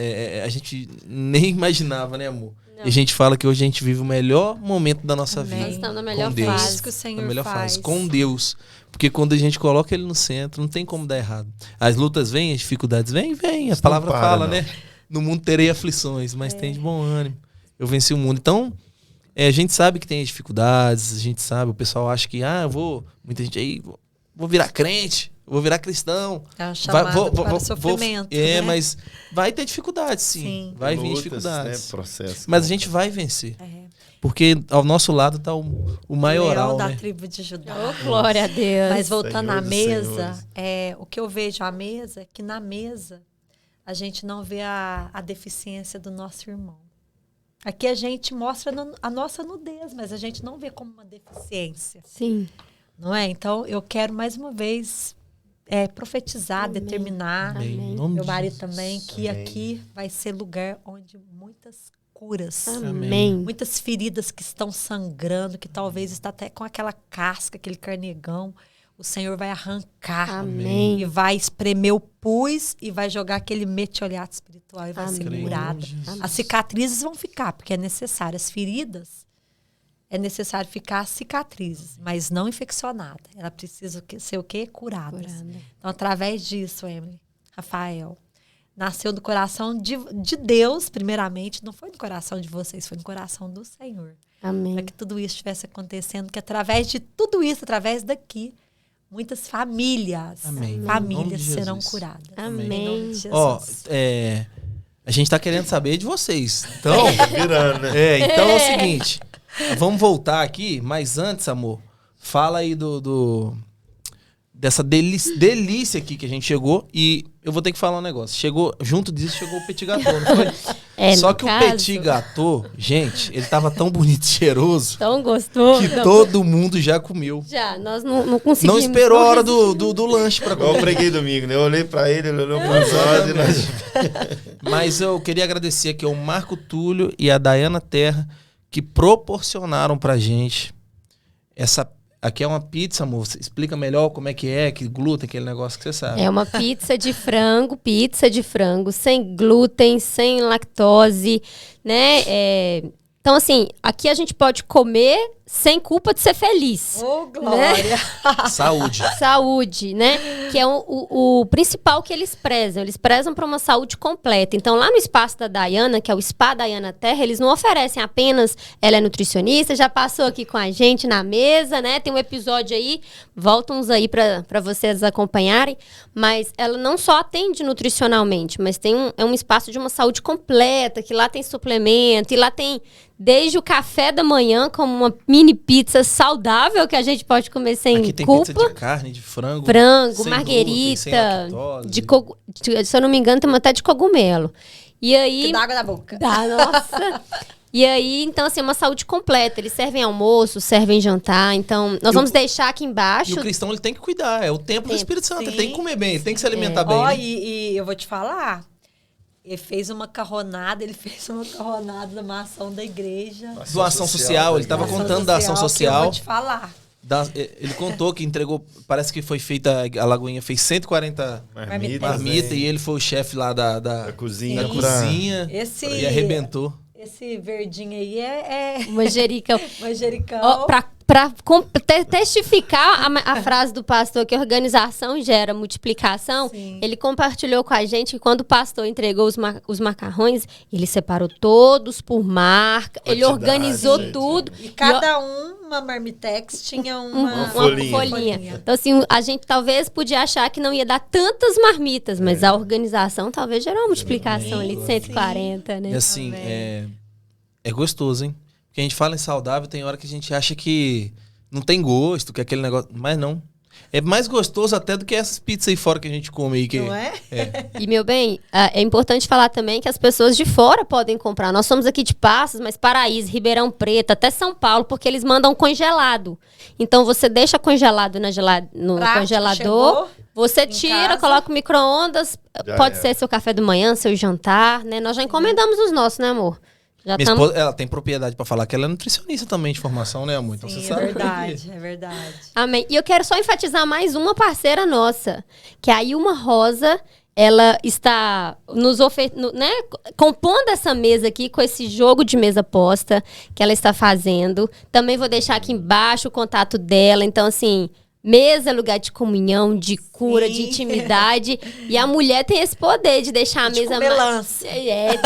A gente nem imaginava, né, amor? E a gente fala que hoje a gente vive o melhor momento da nossa Amém. Nós vida. estamos na melhor com Deus. fase. Isso que o Senhor Na melhor faz. fase. Com Deus. Porque quando a gente coloca ele no centro, não tem como dar errado. As lutas vêm, as dificuldades vêm. A Isso palavra não para, fala, não. né? No mundo terei aflições, mas tem de bom ânimo. eu venci o mundo. Então, a gente sabe que tem dificuldades, a gente sabe, o pessoal acha que, muita gente aí, vou virar crente, vou virar cristão. É um chamado para o sofrimento, né? Mas vai ter dificuldades, sim. Vai vir Lutas, dificuldades. né? Processo. Mas a gente vai vencer. Porque ao nosso lado tá o maioral, da né? tribo de Judá. Oh, glória a Deus. Mas voltando Senhor à dos mesa, senhores. o que eu vejo à mesa é que na mesa a gente não vê a deficiência do nosso irmão. Aqui a gente mostra a nossa nudez, mas a gente não vê como uma deficiência. Sim. Não é? Então, eu quero mais uma vez profetizar, Amém. determinar, Amém. meu marido também, que aqui vai ser lugar onde muitas curas, Amém. muitas feridas que estão sangrando, que talvez está até com aquela casca, aquele carnegão, o Senhor vai arrancar. Amém. E vai espremer o pus e vai jogar aquele metiolhato espiritual e vai ser Amém. curada. Amém. As cicatrizes vão ficar, porque é necessário. As feridas, é necessário ficar cicatrizes, mas não infeccionada. Ela precisa ser o quê? Curadas. Curada. Então, através disso, Emily, Rafael, nasceu do coração de Deus, primeiramente. Não foi no coração de vocês, foi no coração do Senhor. Amém. Para que tudo isso estivesse acontecendo, que através de tudo isso, através daqui, muitas famílias, Amém. Em nome famílias de serão Jesus. curadas. Amém. Em nome de Jesus. Ó, a gente tá querendo saber de vocês. Então, Virando, né? então é o seguinte. Vamos voltar aqui, mas antes, amor, fala aí dessa delícia aqui que a gente chegou. E eu vou ter que falar um negócio. Junto disso, chegou o petit gâteau, não foi? Só no que caso, o petit gâteau, gente, ele tava tão bonito e cheiroso tão gostoso. que todo mundo já comeu. Já, nós não conseguimos. Não esperou a hora do lanche pra Igual eu comer. preguei domingo, né? Eu olhei pra ele olhou pra nós e nós... Mas eu queria agradecer aqui ao Marco Túlio e a Dayana Terra, que proporcionaram pra gente essa... Aqui é uma pizza, amor. Você explica melhor como é, que glúten, aquele negócio que você sabe. É uma pizza de frango, sem glúten, sem lactose, né? Então, assim, aqui a gente pode comer sem culpa de ser feliz. Ô, glória! Saúde. Saúde, né? Que é o principal que eles prezam. Eles prezam para uma saúde completa. Então, lá no espaço da Dayana, que é o Spa Dayana Terra, eles não oferecem apenas... Ela é nutricionista, já passou aqui com a gente na mesa, né? Tem um episódio aí, voltam uns aí para vocês acompanharem. Mas ela não só atende nutricionalmente, mas é um espaço de uma saúde completa, que lá tem suplemento, e lá tem... Desde o café da manhã, como uma mini pizza saudável que a gente pode comer sem Aqui tem culpa. pizza de carne, de frango. sem Marguerita, glúten, sem lactose. se eu não me engano, tem uma até de cogumelo. E aí... Que dá água na boca. Nossa! E aí, então, assim, uma saúde completa. Eles servem almoço, servem jantar. Então, nós vamos deixar aqui embaixo. E o cristão, ele tem que cuidar. É o templo do Espírito Santo. Ele Sim, tem que comer bem, ele tem que se alimentar bem. Ó, né? e eu vou te falar, ele fez uma macarronada da maçã da igreja. Doação social, ele estava contando da ação que eu social. vou te falar. Ele contou que entregou, parece que foi feita, a Lagoinha fez 140 marmitas e ele foi o chefe lá da cozinha. da cozinha e arrebentou. Esse verdinho aí é Manjericão. manjericão. Ó, pra testificar a frase do pastor que organização gera multiplicação, Sim. ele compartilhou com a gente que quando o pastor entregou os macarrões, ele separou todos por marca, ele organizou gente. tudo. E cada uma marmitex tinha uma folhinha. Então, assim, a gente talvez podia achar que não ia dar tantas marmitas, mas a organização talvez gerou uma multiplicação ali de 140, né? E assim, Amém. é gostoso, hein? Porque a gente fala em saudável, tem hora que a gente acha que não tem gosto, que é aquele negócio, mas não. É mais gostoso até do que essas pizzas aí fora que a gente come aí. Não é? E, meu bem, é importante falar também que as pessoas de fora podem comprar. Nós somos aqui de Passos, mas Paraíso, Ribeirão Preto, até São Paulo, porque eles mandam congelado. Então, você deixa congelado no Prático, congelador, chegou você em tira, casa. coloca o micro-ondas, Já pode é. ser seu café da manhã, seu jantar, né? Nós já encomendamos os nossos, né, amor? Já Minha estamos... esposa, ela tem propriedade pra falar que ela é nutricionista também de formação, né, amor? Então Sim, você é sabe. verdade, é verdade. Amém. E eu quero só enfatizar mais uma parceira nossa, que é a Ilma Rosa. Ela está nos né, compondo essa mesa aqui com esse jogo de mesa posta que ela está fazendo. Também vou deixar aqui embaixo o contato dela. Então, assim, Mesa é lugar de comunhão, de cura, Sim. de intimidade. E a mulher tem esse poder de deixar a De mesa comer mais... lance.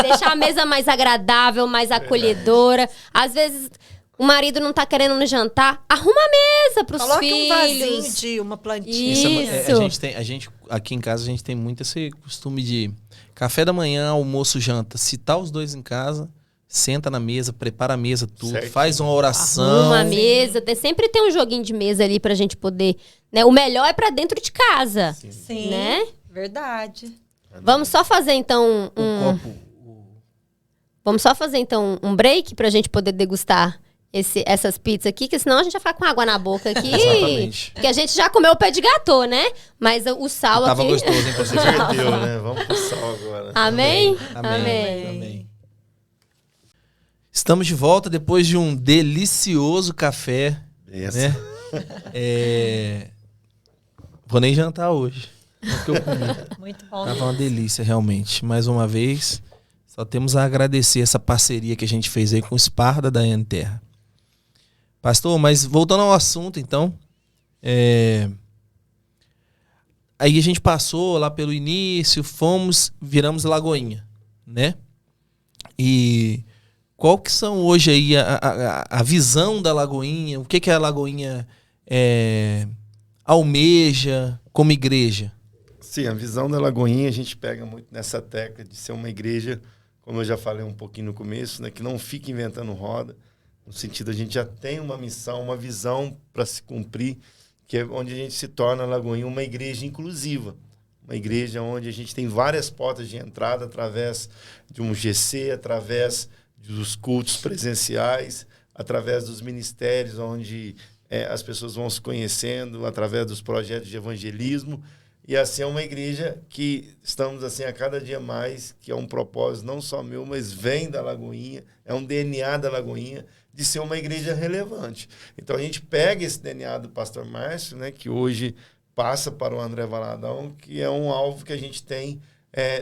deixar a mesa mais agradável, mais acolhedora. Às vezes, o marido não tá querendo no jantar, arruma a mesa pros Coloque filhos. um vasinho de uma plantinha. Isso. A gente, aqui em casa, a gente tem muito esse costume de café da manhã, almoço, janta. Se tá os dois em casa, senta na mesa, prepara a mesa, tudo, Certo. faz uma oração. Arruma a mesa. Sempre tem um joguinho de mesa ali pra gente poder... Né? O melhor é pra dentro de casa. Sim, Né? verdade. Vamos só fazer, então, O copo. Vamos só fazer, então, um break pra gente poder degustar essas pizzas aqui, que senão a gente vai ficar com água na boca aqui. Exatamente. Porque a gente já comeu o pé de gâteau, né? Mas o sal Tava aqui... gostoso, hein, pra você. Perdeu, né? Vamos pro sal agora. Amém? Amém. Amém. Estamos de volta depois de um delicioso café, Essa. né? Vou nem jantar hoje. É o que eu comi. Muito bom. Tava uma delícia, realmente. Mais uma vez, só temos a agradecer essa parceria que a gente fez aí com o Spar da Daiane Terra. Pastor, mas voltando ao assunto, então. Aí a gente passou lá pelo início, viramos Lagoinha, né? E qual que são hoje aí a visão da Lagoinha? O que a Lagoinha almeja como igreja? Sim, a visão da Lagoinha, a gente pega muito nessa tecla de ser uma igreja, como eu já falei um pouquinho no começo, né, que não fica inventando roda, no sentido a gente já tem uma missão, uma visão para se cumprir, que é onde a gente se torna a Lagoinha uma igreja inclusiva, uma igreja onde a gente tem várias portas de entrada através de um GC, através dos cultos presenciais, através dos ministérios onde as pessoas vão se conhecendo, através dos projetos de evangelismo. E assim é uma igreja que estamos assim a cada dia mais, que é um propósito não só meu, mas vem da Lagoinha, é um DNA da Lagoinha, de ser uma igreja relevante. Então a gente pega esse DNA do pastor Márcio, né, que hoje passa para o André Valadão, que é um alvo que a gente tem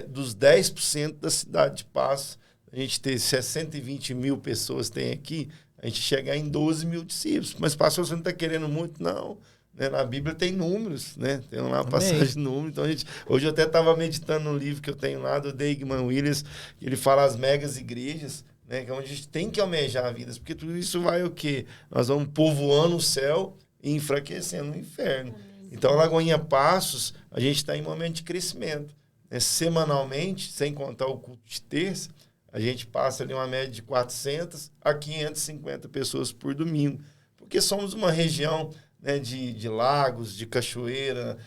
dos 10% da cidade de Paços. A gente tem 120 mil pessoas tem aqui, a gente chegar em 12 mil discípulos. Mas pastor, você não está querendo muito? Não. Né? Na Bíblia tem números, né? Tem lá uma passagem de números. Então, hoje eu até estava meditando no livro que eu tenho lá do Degman Williams, que ele fala as megas igrejas, né? Que é onde a gente tem que almejar vidas, porque tudo isso vai o quê? Nós vamos povoando o céu e enfraquecendo o inferno. Então, Lagoinha Passos, a gente está em momento de crescimento. Né? Semanalmente, sem contar o culto de terça, a gente passa ali uma média de 400 a 550 pessoas por domingo. Porque somos uma região, né, de lagos, de cachoeira,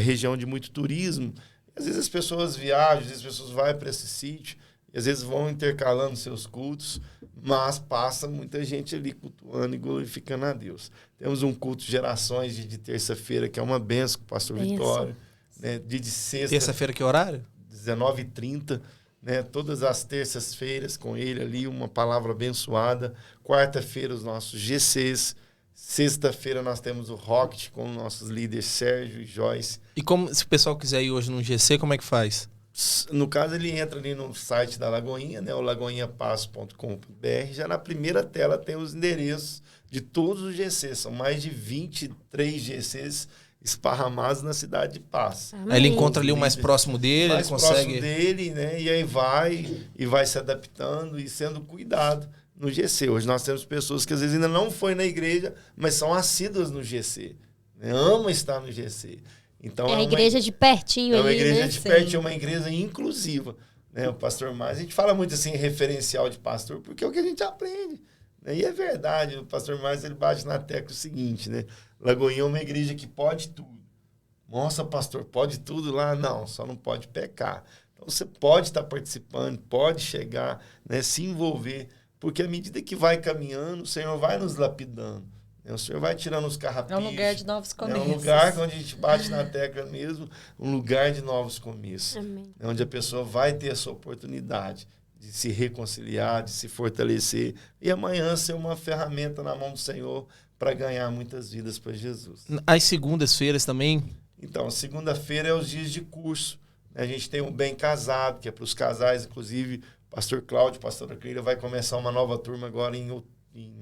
região de muito turismo. Às vezes as pessoas viajam, às vezes as pessoas vão para esse sítio, e às vezes vão intercalando seus cultos, mas passa muita gente ali cultuando e glorificando a Deus. Temos um culto de gerações de terça-feira, que é uma benção com o pastor Vitório. Né, de sexta. Terça-feira, que horário? 19h30. Né, todas as terças-feiras com ele ali, uma palavra abençoada. Quarta-feira, os nossos GCs. Sexta-feira, nós temos o Rocket com nossos líderes Sérgio e Joyce. E se o pessoal quiser ir hoje no GC, como é que faz? No caso, ele entra ali no site da Lagoinha, né, o lagoinhapasso.com.br. Já na primeira tela tem os endereços de todos os GCs. São mais de 23 GCs esparramados na cidade de Paços. Aí ele encontra ali o mais próximo dele, mais ele consegue... próximo dele, né? E aí vai se adaptando e sendo cuidado no GC. Hoje nós temos pessoas que às vezes ainda não foi na igreja, mas são assíduas no GC. Né? Amam estar no GC. Então, a igreja de pertinho ali, né? É uma igreja de pertinho, é uma igreja inclusiva. Né? O pastor Márcio, a gente fala muito assim, referencial de pastor, porque é o que a gente aprende. Né? E é verdade, o pastor Márcio, ele bate na tecla o seguinte, né? Lagoinha é uma igreja que pode tudo. Nossa, pastor, pode tudo lá? Não, só não pode pecar. Então, você pode estar participando, pode chegar, né, se envolver, porque à medida que vai caminhando, o Senhor vai nos lapidando. Né? O Senhor vai tirando os carrapichos. É um lugar de novos começos. É um lugar onde a gente bate na tecla mesmo, um lugar de novos começos. Amém. Onde a pessoa vai ter essa oportunidade de se reconciliar, de se fortalecer, e amanhã ser uma ferramenta na mão do Senhor para ganhar muitas vidas para Jesus. As segundas-feiras também? Então, segunda-feira é os dias de curso. A gente tem um Bem Casado, que é para os casais, inclusive, pastor Cláudio, pastora Cleira, vai começar uma nova turma agora em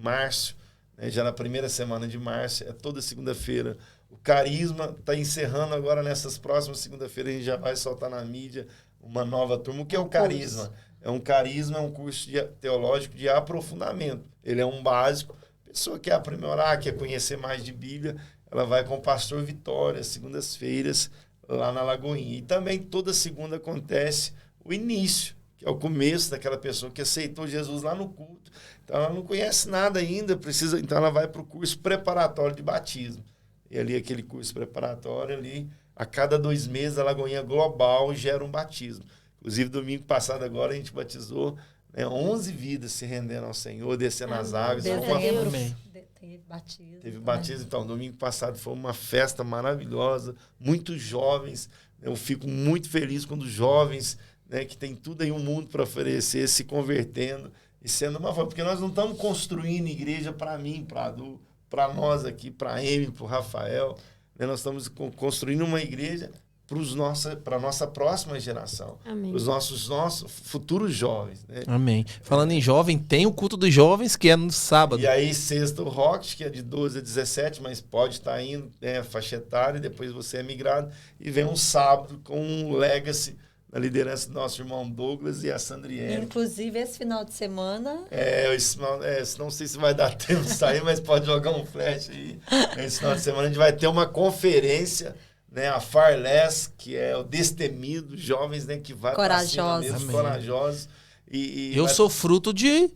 março, né? Já na primeira semana de março, é toda segunda-feira. O Carisma está encerrando agora nessas próximas segunda-feiras, a gente já vai soltar na mídia uma nova turma. O que é o Carisma? É um curso teológico de aprofundamento. Ele é um básico. A pessoa quer aprimorar, quer conhecer mais de Bíblia, ela vai com o pastor Vitória, segundas-feiras, lá na Lagoinha. E também toda segunda acontece o início, que é o começo daquela pessoa que aceitou Jesus lá no culto. Então ela não conhece nada ainda, então ela vai para o curso preparatório de batismo. E ali aquele curso preparatório ali, a cada 2 meses a Lagoinha Global gera um batismo. Inclusive domingo passado agora a gente batizou, né, 11 vidas se rendendo ao Senhor, descendo as águas. Teve batismo. Teve batismo, então, domingo passado foi uma festa maravilhosa, muitos jovens. Eu fico muito feliz quando jovens, né, que tem tudo aí um mundo para oferecer, se convertendo e sendo uma forma. Porque nós não estamos construindo igreja para mim, para Adu, para nós aqui, para a Emily, para o Rafael. Né, nós estamos construindo uma igreja para a nossa próxima geração, para os nossos futuros jovens. Né? Amém. Falando em jovem, tem o culto dos jovens, que é no sábado. E aí, sexta, o Rock, que é de 12 a 17, mas pode estar indo, né, faixa etária, e depois você é migrado. E vem um sábado com um Legacy, na liderança do nosso irmão Douglas e a Sandriene. Inclusive, esse final de semana... Não sei se vai dar tempo de sair, mas pode jogar um flash aí. Esse final de semana a gente vai ter uma conferência... Né, a Farless, que é o destemido, jovens, né, que vai para cima mesmo, corajosos. Eu sou fruto de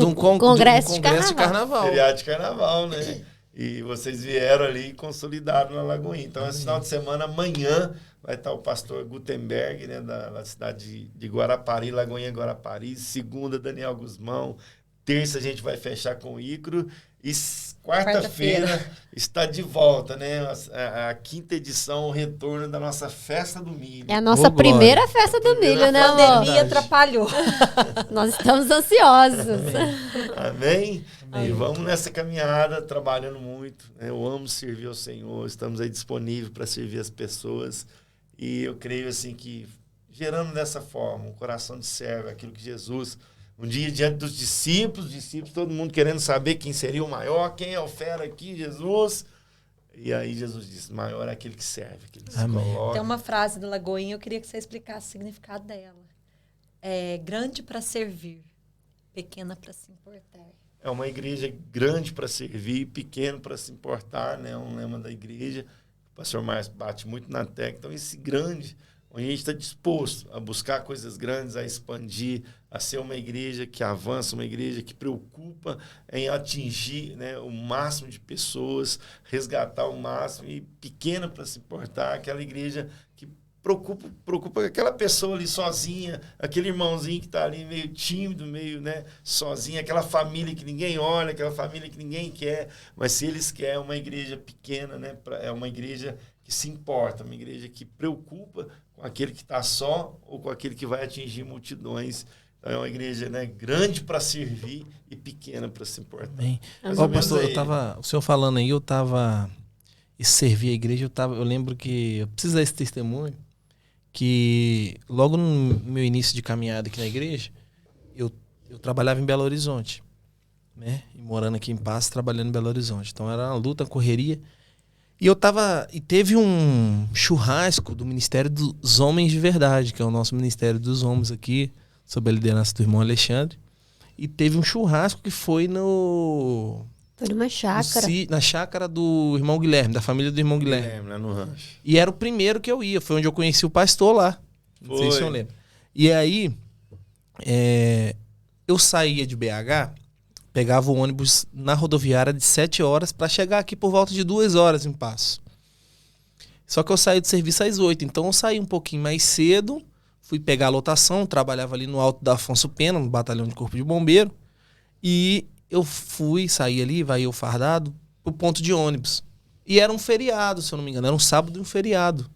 um congresso de carnaval. Feriado de carnaval, né? E vocês vieram ali e consolidaram na Lagoinha. Então, esse final de semana, amanhã, vai estar o pastor Gutenberg, né, da cidade de Guarapari, Lagoinha Guarapari. Segunda, Daniel Guzmão. Terça, a gente vai fechar com o Icaro. E quarta-feira está de volta, né? A 5ª edição, o retorno da nossa Festa do Milho. É a nossa primeira Festa do Milho, né, amor? A pandemia atrapalhou. Nós estamos ansiosos. Amém? E vamos nessa caminhada, trabalhando muito. Né? Eu amo servir ao Senhor, estamos aí disponíveis para servir as pessoas. E eu creio assim que, gerando dessa forma, um coração de servo, aquilo que Jesus... Um dia, diante dos discípulos, todo mundo querendo saber quem seria o maior, quem é o fera aqui, Jesus. E aí Jesus disse, maior é aquele que serve, aquele que se coloca. Tem uma frase do Lagoinha, eu queria que você explicasse o significado dela. É grande para servir, pequena para se importar. É uma igreja grande para servir, pequeno para se importar, né? É um lema da igreja. O pastor Márcio bate muito na tecla. Então, esse grande, onde a gente está disposto a buscar coisas grandes, a expandir, a ser uma igreja que avança, uma igreja que preocupa em atingir, né, o máximo de pessoas, resgatar o máximo, e pequena para se importar, aquela igreja que preocupa aquela pessoa ali sozinha, aquele irmãozinho que está ali meio tímido, meio, né, sozinho, aquela família que ninguém olha, aquela família que ninguém quer, mas se eles querem uma igreja pequena, né, é uma igreja que se importa, uma igreja que preocupa com aquele que está só ou com aquele que vai atingir multidões. Então, é uma igreja, né, grande para servir e pequena para se importar. Pastor, o senhor falando aí, eu estava... E servir a igreja, eu lembro que... Eu preciso desse testemunho, que logo no meu início de caminhada aqui na igreja, eu trabalhava em Belo Horizonte, né? E morando aqui em Passos, trabalhando em Belo Horizonte. Então era uma luta, uma correria. E teve um churrasco do Ministério dos Homens de Verdade, que é o nosso Ministério dos Homens aqui, sob a liderança do irmão Alexandre. E teve um churrasco que foi Foi numa chácara. Na chácara do irmão Guilherme, da família do irmão Guilherme. Lá no rancho. E era o primeiro que eu ia, foi onde eu conheci o pastor lá. Não sei se eu lembro. E aí, eu saía de BH, pegava o ônibus na rodoviária de 7 horas para chegar aqui por volta de 2 horas em Passo. Só que eu saí do serviço às 8, então eu saí um pouquinho mais cedo, fui pegar a lotação, trabalhava ali no Alto da Afonso Pena, no batalhão de corpo de bombeiro, e eu saí ali, vai eu fardado, pro ponto de ônibus. E era um feriado, se eu não me engano, era um sábado e um feriado.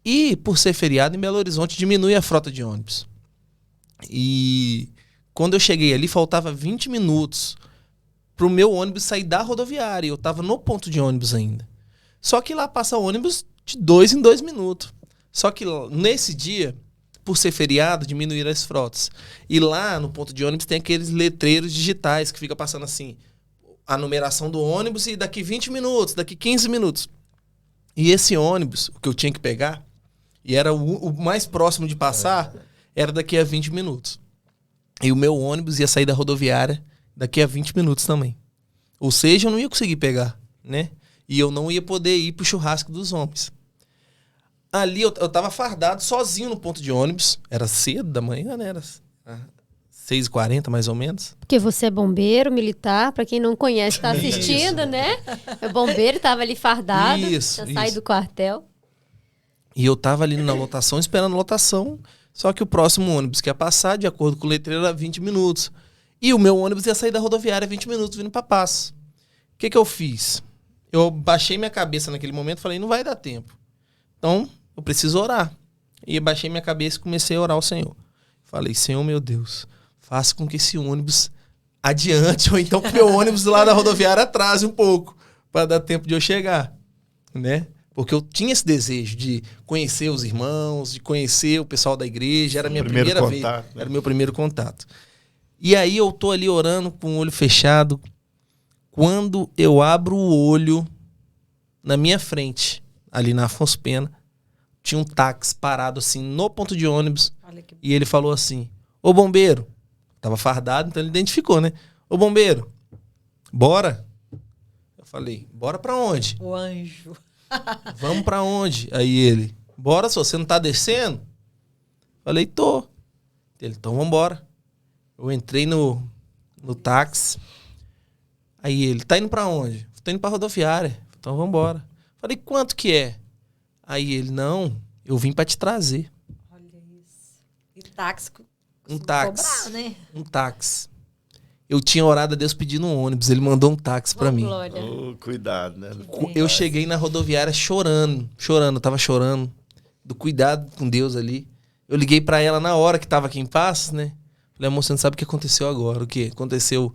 E por ser feriado, em Belo Horizonte diminui a frota de ônibus. E quando eu cheguei ali, faltava 20 minutos pro meu ônibus sair da rodoviária. Eu tava no ponto de ônibus ainda. Só que lá passa ônibus de 2 em 2 minutos. Só que nesse dia, por ser feriado, diminuíram as frotas. E lá no ponto de ônibus tem aqueles letreiros digitais que fica passando assim, a numeração do ônibus e daqui 20 minutos, daqui 15 minutos. E esse ônibus, o que eu tinha que pegar, e era o mais próximo de passar, era daqui a 20 minutos. E o meu ônibus ia sair da rodoviária daqui a 20 minutos também. Ou seja, eu não ia conseguir pegar, né? E eu não ia poder ir pro churrasco dos homens. Ali eu tava fardado sozinho no ponto de ônibus. Era cedo da manhã, né? Era 6h40 mais ou menos. Porque você é bombeiro militar, pra quem não conhece, tá assistindo, né? É bombeiro, tava ali fardado, tinha saído do quartel. E eu tava ali na lotação, esperando a lotação, só que o próximo ônibus que ia passar, de acordo com o letreiro, era 20 minutos. E o meu ônibus ia sair da rodoviária 20 minutos, vindo pra Passo. O que eu fiz? Eu baixei minha cabeça naquele momento e falei, não vai dar tempo. Então, eu preciso orar. E eu baixei minha cabeça e comecei a orar ao Senhor. Falei, Senhor, meu Deus, faça com que esse ônibus adiante, ou então que o meu ônibus lá da rodoviária atrase um pouco, para dar tempo de eu chegar, né? Porque eu tinha esse desejo de conhecer os irmãos, de conhecer o pessoal da igreja, era a minha primeira vez, né? Era o meu primeiro contato. E aí eu tô ali orando com o olho fechado, quando eu abro o olho, na minha frente, ali na Afonso Pena, tinha um táxi parado assim no ponto de ônibus. E ele falou assim, ô bombeiro, tava fardado, então ele identificou, né? Ô bombeiro, bora? Eu falei, bora pra onde? O anjo. Vamos pra onde? Aí ele, bora, só você não tá descendo? Falei, tô. Ele, então vambora. Eu entrei no táxi. Aí ele, tá indo pra onde? Tô indo pra rodoviária. Então vambora. Falei, quanto que é? Aí ele, não, eu vim pra te trazer. Olha isso. E táxi. Um táxi. Cobrar, né? Um táxi. Eu tinha orado a Deus pedindo um ônibus. Ele mandou um táxi pra mim. Oh, cuidado, né? Eu cheguei na rodoviária chorando. Eu tava chorando. Do cuidado com Deus ali. Eu liguei pra ela na hora que tava aqui em Passos, né? Falei, amor, você não sabe o que aconteceu agora. O que aconteceu?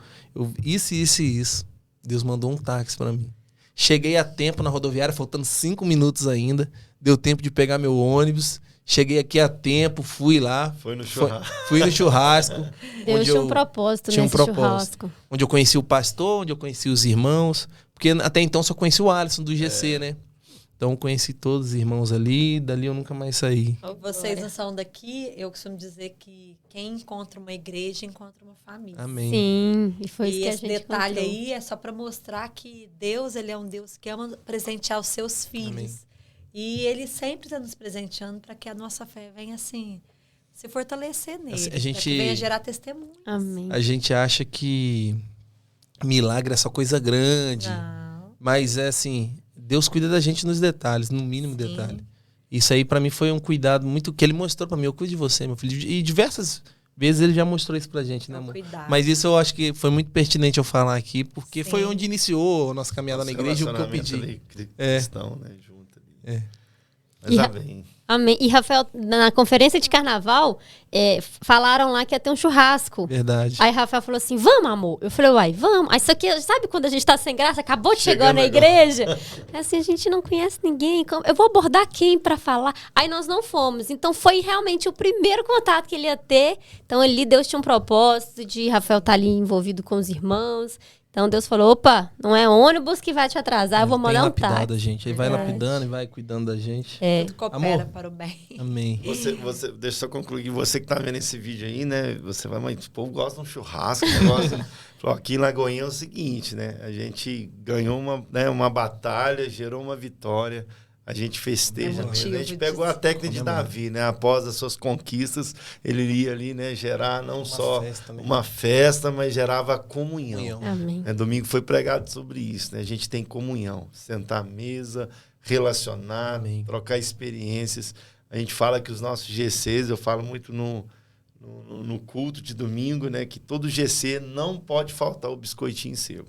Isso. Deus mandou um táxi pra mim. Cheguei a tempo na rodoviária, faltando 5 minutos ainda. Deu tempo de pegar meu ônibus. Cheguei aqui a tempo, fui lá. Foi no churrasco. Fui no churrasco. Deus tinha um propósito nesse churrasco. Onde eu conheci o pastor, onde eu conheci os irmãos. Porque até então só conheci o Alisson do GC, né? Então conheci todos os irmãos ali. Dali eu nunca mais saí. Vocês não são daqui, eu costumo dizer que quem encontra uma igreja, encontra uma família. Amém. Sim, e foi isso que a esse gente detalhe encontrou. aí é só para mostrar que Deus, ele é um Deus que ama presentear os seus filhos. Amém. E ele sempre está nos presenteando para que a nossa fé venha assim se fortalecer nele, Assim, para que venha gerar testemunhos. Amém. A gente acha que milagre é só coisa grande. Não. Mas é assim, Deus cuida da gente nos detalhes, no mínimo Sim. detalhe. Isso aí pra mim foi um cuidado muito que ele mostrou pra mim. Eu cuido de você, meu filho. E diversas vezes ele já mostrou isso pra gente, né, amor? Cuidado. Mas isso eu acho que foi muito pertinente eu falar aqui, porque Sim. foi onde iniciou a nossa caminhada na igreja, o que eu pedi. Ali, cristão, né? Junto ali. É. Mas tá bem. Amém. E, Rafael, na conferência de carnaval, falaram lá que ia ter um churrasco. Verdade. Aí Rafael falou assim, vamos, amor? Eu falei, uai, vamos. Aí isso aqui, sabe quando a gente tá sem graça? Acabou de chegar Chegando na agora. igreja. É assim, a gente não conhece ninguém. Eu vou abordar quem pra falar? Aí nós não fomos. Então foi realmente o primeiro contato que ele ia ter. Então ali Deus tinha um propósito de Rafael estar ali envolvido com os irmãos. Então Deus falou, opa, não é ônibus que vai te atrasar, eu vou mandar um lapidado táxi. a gente. Ele vai Verdade. lapidando e vai cuidando da gente. Tudo coopera Amor. para o bem. Amém. Você, deixa eu só concluir. Você que tá vendo esse vídeo aí, né? Você vai, mas o povo gosta de um churrasco, negócio. Falou, aqui em Lagoinha é o seguinte, né? A gente ganhou uma batalha, gerou uma vitória. A gente festeja mesmo. A gente pegou a técnica de Davi, né? Após as suas conquistas, ele iria ali, né? Gerar não só uma festa, mas gerava comunhão. Amém. Domingo foi pregado sobre isso, né? A gente tem comunhão. Sentar à mesa, relacionar, trocar experiências. A gente fala que os nossos GCs, eu falo muito no culto de domingo, né? Que todo GC não pode faltar o biscoitinho seu.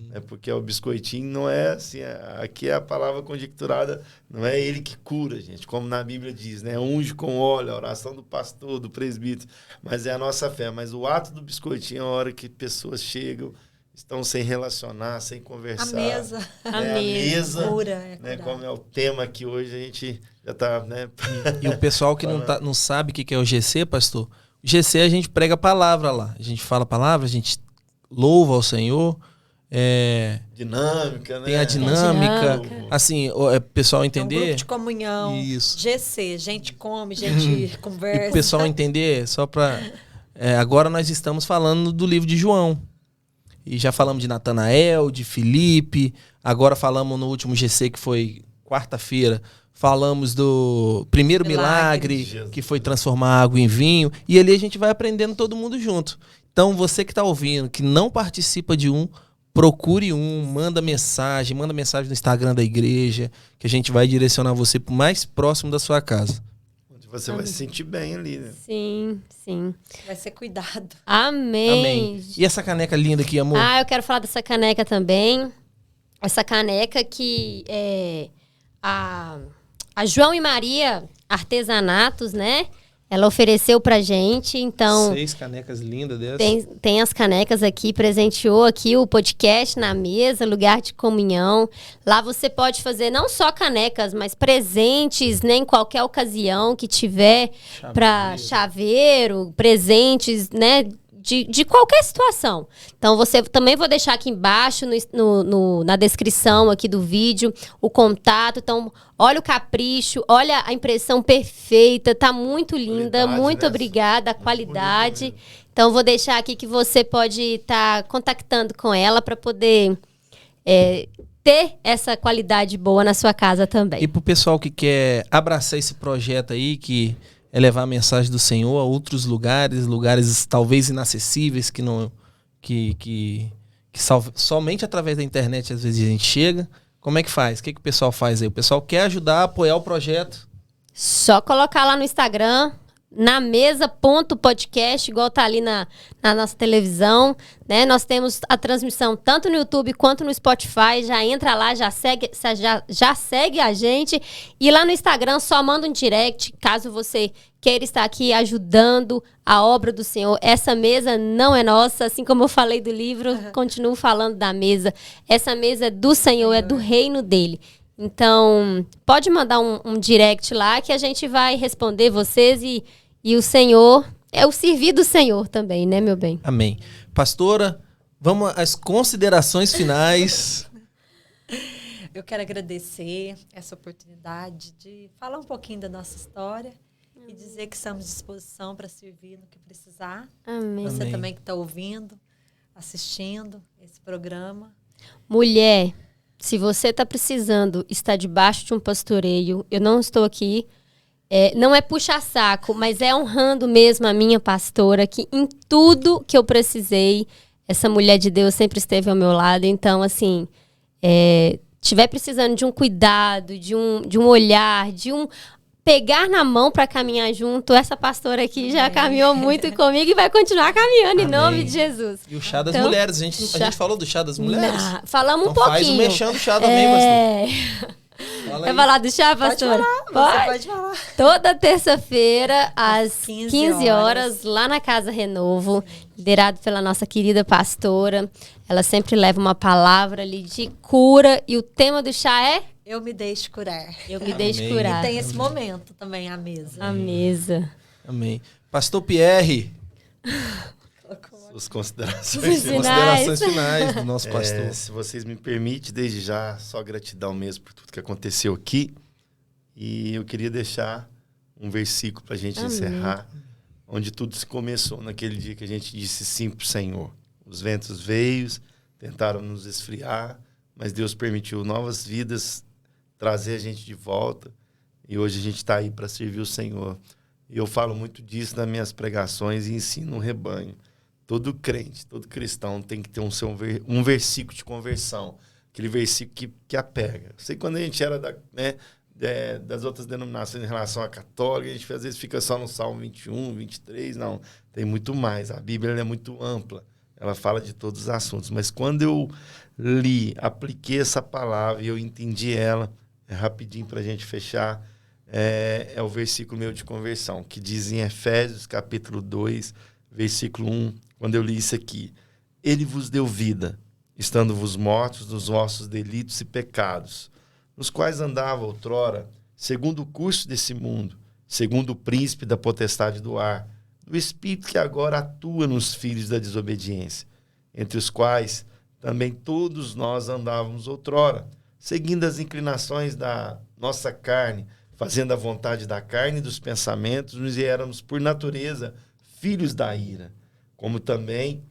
Né? Porque o biscoitinho não é assim, aqui é a palavra conjecturada, não é ele que cura, gente. Como na Bíblia diz, né? Unge com óleo, a oração do pastor, do presbítero, mas é a nossa fé. Mas o ato do biscoitinho é a hora que pessoas chegam, estão sem relacionar, sem conversar. A mesa. A mesa, Cura, né? Como é o tema que hoje a gente já está, né? E o pessoal que não sabe o que é o GC, pastor, o GC a gente prega a palavra lá. A gente fala a palavra, a gente louva ao Senhor, Dinâmica, né? Tem a dinâmica. Dinâmica. Assim, o pessoal Tem um entender. grupo de comunhão. Isso. GC, gente come, gente E conversa. o pessoal entender, só para... agora nós estamos falando do livro de João. E já falamos de Natanael, de Filipe. Agora falamos no último GC, que foi quarta-feira. Falamos do primeiro milagre, que foi transformar água em vinho. E ali a gente vai aprendendo todo mundo junto. Então, você que está ouvindo, que não participa de procure manda mensagem no Instagram da igreja, que a gente vai direcionar você para o mais próximo da sua casa. Você vai se sentir bem ali, né? Sim, sim. Vai ser cuidado. Amém. Amém. E essa caneca linda aqui, amor? Eu quero falar dessa caneca também. Essa caneca que é a João e Maria Artesanatos, né? Ela ofereceu pra gente, então... 6 canecas lindas dessas. Tem as canecas aqui, presenteou aqui o podcast na mesa, lugar de comunhão. Lá você pode fazer não só canecas, mas presentes, né, em qualquer ocasião que tiver para chaveiro, presentes, né, de qualquer situação. Então, também vou deixar aqui embaixo na descrição aqui do vídeo o contato. Então, olha o capricho, olha a impressão perfeita, tá muito linda, muito obrigada, a qualidade. Então, vou deixar aqui que você pode estar contactando com ela para poder ter essa qualidade boa na sua casa também. E pro pessoal que quer abraçar esse projeto aí, que é levar a mensagem do Senhor a outros lugares talvez inacessíveis, que somente através da internet às vezes a gente chega. Como é que faz? O que o pessoal faz aí? O pessoal quer ajudar, apoiar o projeto? Só colocar lá no Instagram, na mesa.podcast, igual tá ali na nossa televisão, né? Nós temos a transmissão tanto no YouTube quanto no Spotify. Já entra lá, já segue a gente. E lá no Instagram, só manda um direct, caso você queira estar aqui ajudando a obra do Senhor. Essa mesa não é nossa, assim como eu falei do livro, continuo falando da mesa. Essa mesa é do Senhor, é do reino dele. Então, pode mandar um direct lá que a gente vai responder vocês e o Senhor, é o servir do Senhor também, né, meu bem? Amém. Pastora, vamos às considerações finais. Eu quero agradecer essa oportunidade de falar um pouquinho da nossa história e dizer que estamos à disposição para servir no que precisar. Amém. Você Amém. também que está ouvindo, assistindo esse programa. Mulher, se você está precisando estar debaixo de um pastoreio, eu não estou aqui, não é puxa-saco, mas é honrando mesmo a minha pastora, que em tudo que eu precisei, essa mulher de Deus sempre esteve ao meu lado. Então, assim, estiver precisando de um cuidado, de um olhar, de um pegar na mão para caminhar junto, essa pastora aqui já caminhou muito comigo e vai continuar caminhando. Amém. Em nome de Jesus. E o chá das mulheres, a gente falou do chá das mulheres? Falamos então um pouquinho. Faz o mexendo do chá também, pastor. Quer falar do chá, pastora? Pode falar. Toda terça-feira, às 15 horas, lá na Casa Renovo, liderado pela nossa querida pastora. Ela sempre leva uma palavra ali de cura e o tema do chá é... Eu me deixo curar. Eu me deixo curar. E tem esse momento também, a mesa. A mesa. Amém. Pastor Pierre. Suas considerações finais do nosso pastor. Se vocês me permitem, desde já, só gratidão mesmo por tudo que aconteceu aqui. E eu queria deixar um versículo para a gente encerrar, onde tudo se começou, naquele dia que a gente disse sim para o Senhor. Os ventos veio, tentaram nos esfriar, mas Deus permitiu novas vidas, trazer a gente de volta. E hoje a gente está aí para servir o Senhor. E eu falo muito disso nas minhas pregações e ensino um rebanho. Todo crente, todo cristão tem que ter um versículo de conversão. Aquele versículo que apega. Eu sei que quando a gente era das outras denominações em relação à católica, a gente às vezes fica só no Salmo 21, 23. Não, tem muito mais. A Bíblia é muito ampla. Ela fala de todos os assuntos. Mas quando eu li, apliquei essa palavra e eu entendi ela, rapidinho para a gente fechar, é o versículo meu de conversão, que diz em Efésios, capítulo 2, versículo 1, quando eu li isso aqui: Ele vos deu vida, estando-vos mortos dos vossos delitos e pecados, nos quais andava outrora, segundo o curso desse mundo, segundo o príncipe da potestade do ar, do espírito que agora atua nos filhos da desobediência, entre os quais também todos nós andávamos outrora, seguindo as inclinações da nossa carne, fazendo a vontade da carne e dos pensamentos, nos éramos, por natureza, filhos da ira, como também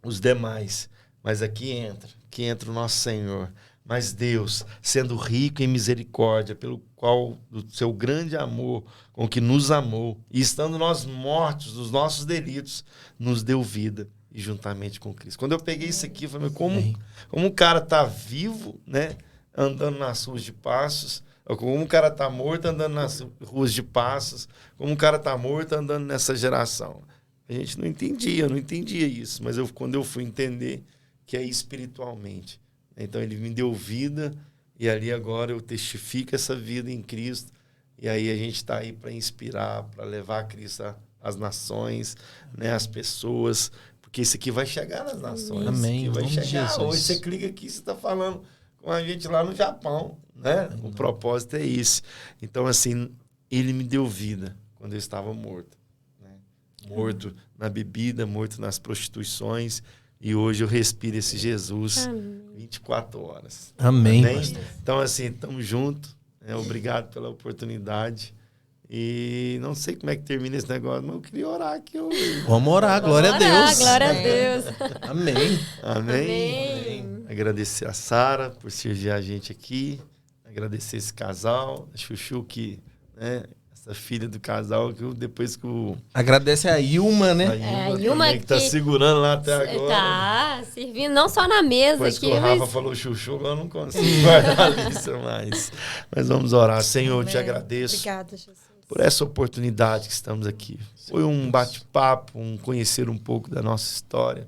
os demais. Mas aqui entra o nosso Senhor. Mas Deus, sendo rico em misericórdia, pelo qual, do seu grande amor, com que nos amou, e estando nós mortos dos nossos delitos, nos deu vida, e juntamente com Cristo. Quando eu peguei isso aqui, eu falei, como o cara está vivo, né, andando nas ruas de Passos, como o cara está morto andando nas ruas de Passos, como o cara está morto andando nessa geração. A gente não entendia isso, mas quando eu fui entender que é espiritualmente. Então ele me deu vida e ali agora eu testifico essa vida em Cristo. E aí a gente está aí para inspirar, para levar Cristo às nações, né, às pessoas, porque isso aqui vai chegar nas nações. Amém. Vai chegar. Jesus. Hoje você clica aqui, você está falando com a gente lá no Japão, né? O propósito é esse. Então, assim, ele me deu vida quando eu estava morto. Né? Morto na bebida, morto nas prostituições. E hoje eu respiro esse Jesus 24 horas. Amém. Então, assim, estamos juntos. Obrigado pela oportunidade. E não sei como é que termina esse negócio, mas eu queria orar aqui hoje. Vamos orar, glória a Deus. Glória a Deus. Amém. Amém. Agradecer a Sara por servir a gente aqui. Agradecer esse casal, a Chuchu, que, né, essa filha do casal, que depois que o... Agradece a Ilma, né? A Ilma que tá segurando lá até agora. Tá servindo não só na mesa depois aqui, que o Rafa mas... falou Chuchu, eu não consigo guardar a lista mais. Mas vamos orar. Senhor, eu te agradeço. Obrigada, Jesus. Por essa oportunidade que estamos aqui. Foi um bate-papo, conhecer um pouco da nossa história.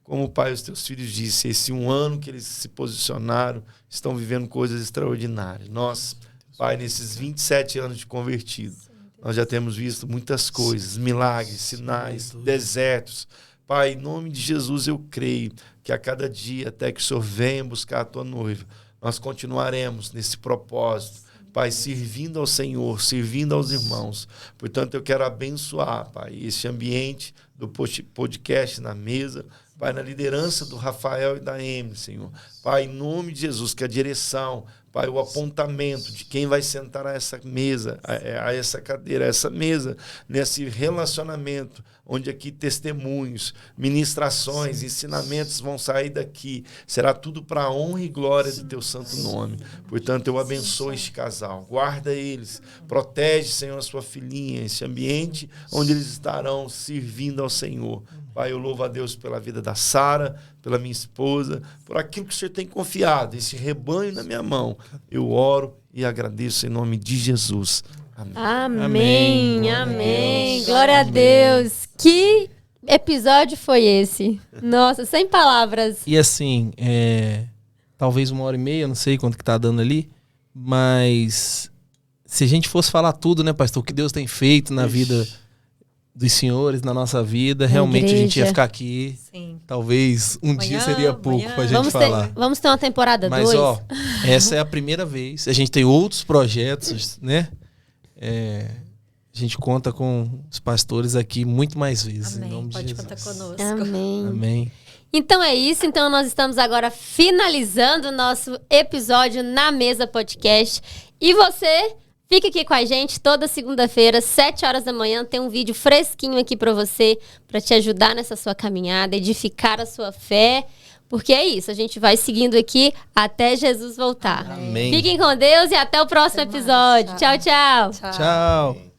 Como o pai e os teus filhos disse, esse um ano que eles se posicionaram, estão vivendo coisas extraordinárias. Nós, pai, nesses 27 anos de convertido, nós já temos visto muitas coisas, milagres, sinais, desertos. Pai, em nome de Jesus eu creio que a cada dia, até que o Senhor venha buscar a tua noiva, nós continuaremos nesse propósito, Pai, servindo ao Senhor, servindo aos irmãos. Portanto, eu quero abençoar, Pai, esse ambiente do podcast na mesa, Pai, na liderança do Rafael e da Emily, Senhor. Pai, em nome de Jesus, que a direção, Pai, o apontamento de quem vai sentar a essa mesa, a essa cadeira, a essa mesa, nesse relacionamento, onde aqui testemunhos, ministrações, ensinamentos vão sair daqui. Será tudo para a honra e glória do teu santo nome. Portanto, eu abençoo este casal, guarda eles, protege, Senhor, a sua filhinha, esse ambiente onde eles estarão servindo ao Senhor. Pai, eu louvo a Deus pela vida da Sara, pela minha esposa, por aquilo que o Senhor tem confiado, esse rebanho na minha mão. Eu oro e agradeço em nome de Jesus. Amém. Amém. Glória a Deus. Que episódio foi esse? Nossa, sem palavras. E assim, talvez 1h30, não sei quanto que tá dando ali, mas se a gente fosse falar tudo, né, pastor, o que Deus tem feito na vida dos senhores, na nossa vida, realmente a gente ia ficar aqui. Sim. Talvez dia seria pouco pra gente falar. Vamos ter uma temporada 2. Mas, ó, essa é a primeira vez. A gente tem outros projetos, né? A gente conta com os pastores aqui muito mais vezes. Amém. Em nome Pode de Jesus. contar conosco. Amém. Amém. Então é isso. Então nós estamos agora finalizando o nosso episódio na Mesa Podcast. E você... fica aqui com a gente toda segunda-feira, 7h da manhã, tem um vídeo fresquinho aqui para você, para te ajudar nessa sua caminhada, edificar a sua fé, porque é isso, a gente vai seguindo aqui até Jesus voltar. Amém. Fiquem com Deus e até o próximo episódio. Tchau, tchau. Tchau.